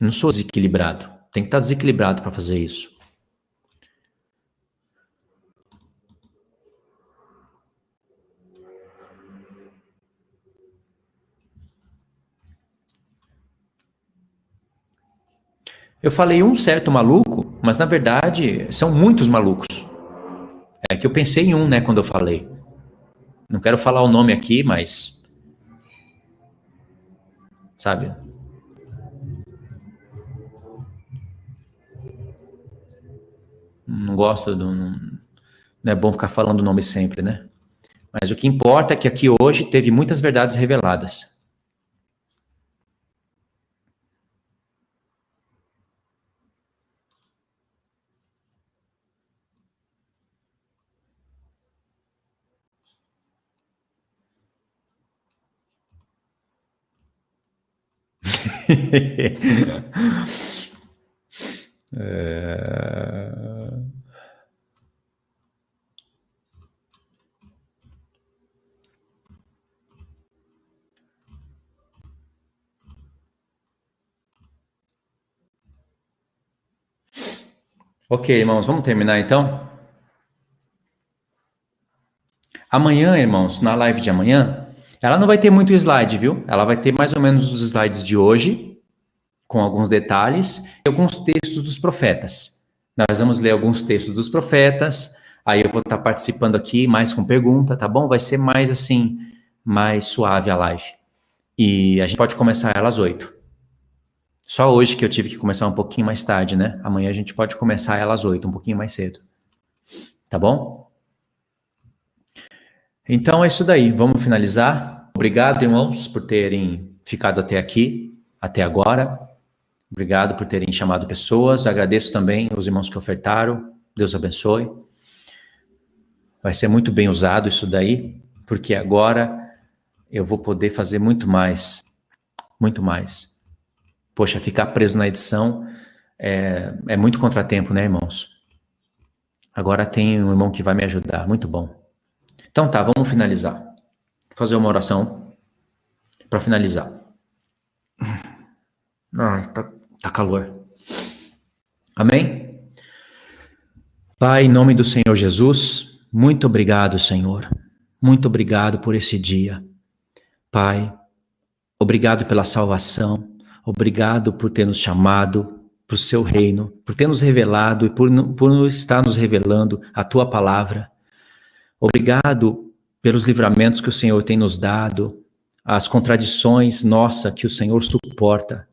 Speaker 1: Eu não sou desequilibrado. Tem que estar desequilibrado para fazer isso. Eu falei um certo maluco, mas na verdade são muitos malucos. É que eu pensei em um, né, quando eu falei. Não quero falar o nome aqui, mas... Sabe? Não gosto do... Não é bom ficar falando o nome sempre, né? Mas o que importa é que aqui hoje teve muitas verdades reveladas. Ok, irmãos, vamos terminar então? Amanhã, irmãos, na live de amanhã, ela não vai ter muito slide, viu? Ela vai ter mais ou menos os slides de hoje, com alguns detalhes, e alguns textos dos profetas. Nós vamos ler alguns textos dos profetas, aí eu vou estar participando aqui mais com pergunta, tá bom? Vai ser mais assim, mais suave a live. E a gente pode começar ela às 8. Só hoje que eu tive que começar um pouquinho mais tarde, né? Amanhã a gente pode começar ela às 8, um pouquinho mais cedo. Tá bom? Então é isso daí, vamos finalizar. Obrigado, irmãos, por terem ficado até aqui, até agora. Obrigado por terem chamado pessoas. Agradeço também os irmãos que ofertaram. Deus abençoe. Vai ser muito bem usado isso daí, porque agora eu vou poder fazer muito mais. Muito mais. Poxa, ficar preso na edição é muito contratempo, né, irmãos? Agora tem um irmão que vai me ajudar. Muito bom. Então tá, vamos finalizar. Vou fazer uma oração para finalizar. Ai, tá calor. Amém? Pai, em nome do Senhor Jesus, muito obrigado, Senhor. Muito obrigado por esse dia. Pai, obrigado pela salvação. Obrigado por ter nos chamado para o seu reino, por ter nos revelado e por estar nos revelando a tua palavra. Obrigado pelos livramentos que o Senhor tem nos dado, as contradições, nossa, que o Senhor suporta.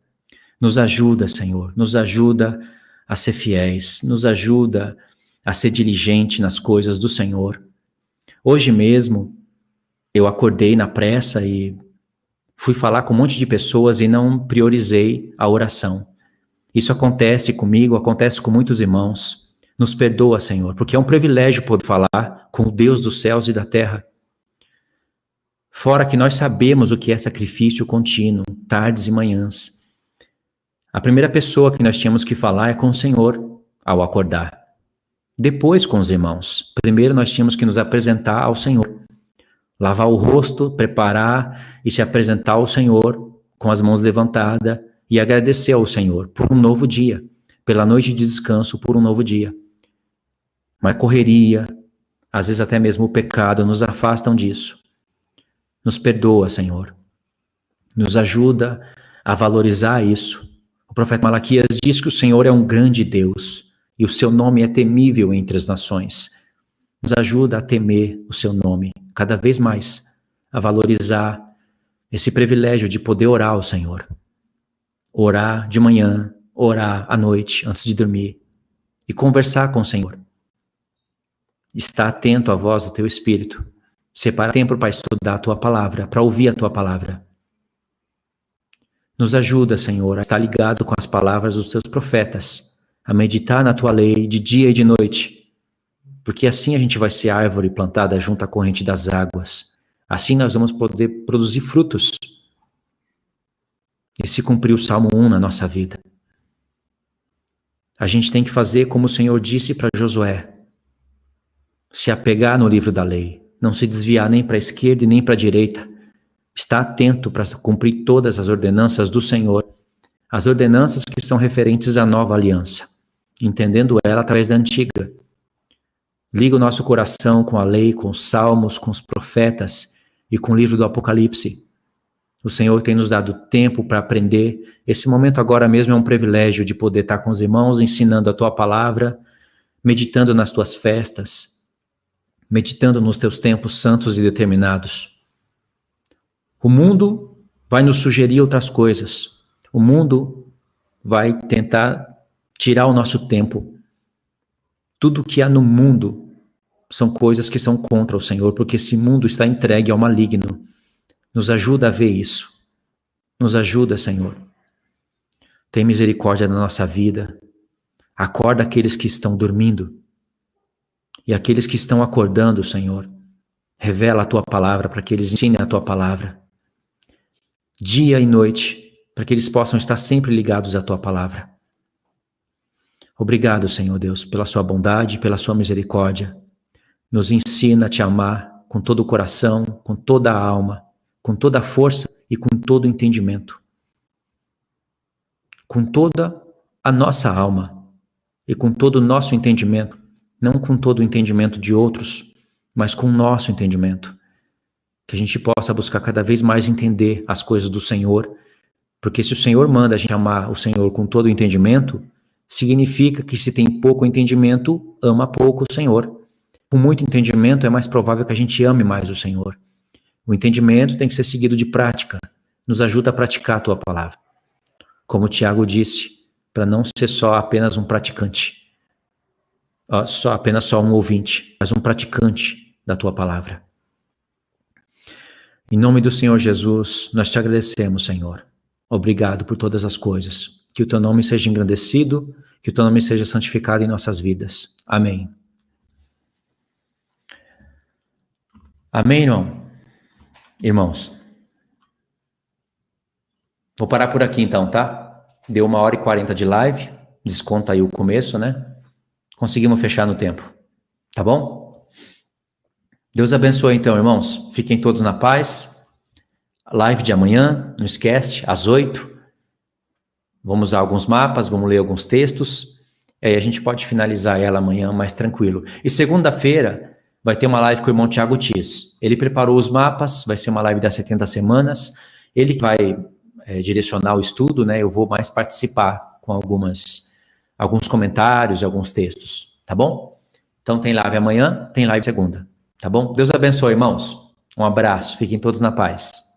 Speaker 1: Nos ajuda, Senhor, nos ajuda a ser fiéis, nos ajuda a ser diligente nas coisas do Senhor. Hoje mesmo, eu acordei na pressa e fui falar com um monte de pessoas e não priorizei a oração. Isso acontece comigo, acontece com muitos irmãos. Nos perdoa, Senhor, porque é um privilégio poder falar com o Deus dos céus e da terra. Fora que nós sabemos o que é sacrifício contínuo, tardes e manhãs. A primeira pessoa que nós tínhamos que falar é com o Senhor ao acordar. Depois com os irmãos. Primeiro nós tínhamos que nos apresentar ao Senhor. Lavar o rosto, preparar e se apresentar ao Senhor com as mãos levantadas e agradecer ao Senhor por um novo dia, pela noite de descanso, por um novo dia. Mas correria, às vezes até mesmo o pecado nos afastam disso. Nos perdoa, Senhor. Nos ajuda a valorizar isso. O profeta Malaquias diz que o Senhor é um grande Deus e o seu nome é temível entre as nações. Nos ajuda a temer o seu nome cada vez mais, a valorizar esse privilégio de poder orar ao Senhor. Orar de manhã, orar à noite, antes de dormir, e conversar com o Senhor. Estar atento à voz do teu Espírito. Separar tempo para estudar a tua palavra, para ouvir a tua palavra. Nos ajuda, Senhor, a estar ligado com as palavras dos teus profetas, a meditar na tua lei de dia e de noite, porque assim a gente vai ser árvore plantada junto à corrente das águas. Assim nós vamos poder produzir frutos. E se cumprir o Salmo 1 na nossa vida. A gente tem que fazer como o Senhor disse para Josué. Se apegar no livro da lei. Não se desviar nem para a esquerda e nem para a direita. Estar atento para cumprir todas as ordenanças do Senhor. As ordenanças que são referentes à nova aliança. Entendendo ela através da antiga. Liga o nosso coração com a lei, com os salmos, com os profetas e com o livro do Apocalipse. O Senhor tem nos dado tempo para aprender. Esse momento agora mesmo é um privilégio de poder estar com os irmãos, ensinando a tua palavra, meditando nas tuas festas, meditando nos teus tempos santos e determinados. O mundo vai nos sugerir outras coisas. O mundo vai tentar tirar o nosso tempo. Tudo que há no mundo são coisas que são contra o Senhor, porque esse mundo está entregue ao maligno. Nos ajuda a ver isso. Nos ajuda, Senhor. Tem misericórdia da nossa vida. Acorda aqueles que estão dormindo. E aqueles que estão acordando, Senhor. Revela a tua palavra para que eles ensinem a tua palavra. Dia e noite, para que eles possam estar sempre ligados à tua palavra. Obrigado, Senhor Deus, pela sua bondade, pela sua misericórdia. Nos ensina a te amar com todo o coração, com toda a alma, com toda a força e com todo o entendimento. Com toda a nossa alma e com todo o nosso entendimento, não com todo o entendimento de outros, mas com o nosso entendimento. Que a gente possa buscar cada vez mais entender as coisas do Senhor, porque se o Senhor manda a gente amar o Senhor com todo o entendimento, significa que se tem pouco entendimento, ama pouco o Senhor. Com muito entendimento é mais provável que a gente ame mais o Senhor. O entendimento tem que ser seguido de prática. Nos ajuda a praticar a tua palavra. Como o Tiago disse, para não ser só apenas um praticante. Apenas só um ouvinte, mas um praticante da tua palavra. Em nome do Senhor Jesus, nós te agradecemos, Senhor. Obrigado por todas as coisas. Que o teu nome seja engrandecido, que o teu nome seja santificado em nossas vidas. Amém. Amém, irmãos? Vou parar por aqui então, tá? Deu 1h40 de live, desconta aí o começo, né? Conseguimos fechar no tempo, tá bom? Deus abençoe então, irmãos. Fiquem todos na paz. Live de amanhã, não esquece, às 8h. Vamos usar alguns mapas, vamos ler alguns textos. Aí a gente pode finalizar ela amanhã mais tranquilo. E segunda-feira vai ter uma live com o irmão Tiago Tis. Ele preparou os mapas, vai ser uma live das 70 semanas. Ele vai direcionar o estudo, né? Eu vou mais participar com alguns comentários e alguns textos, tá bom? Então tem live amanhã, tem live segunda, tá bom? Deus abençoe, irmãos. Um abraço, fiquem todos na paz.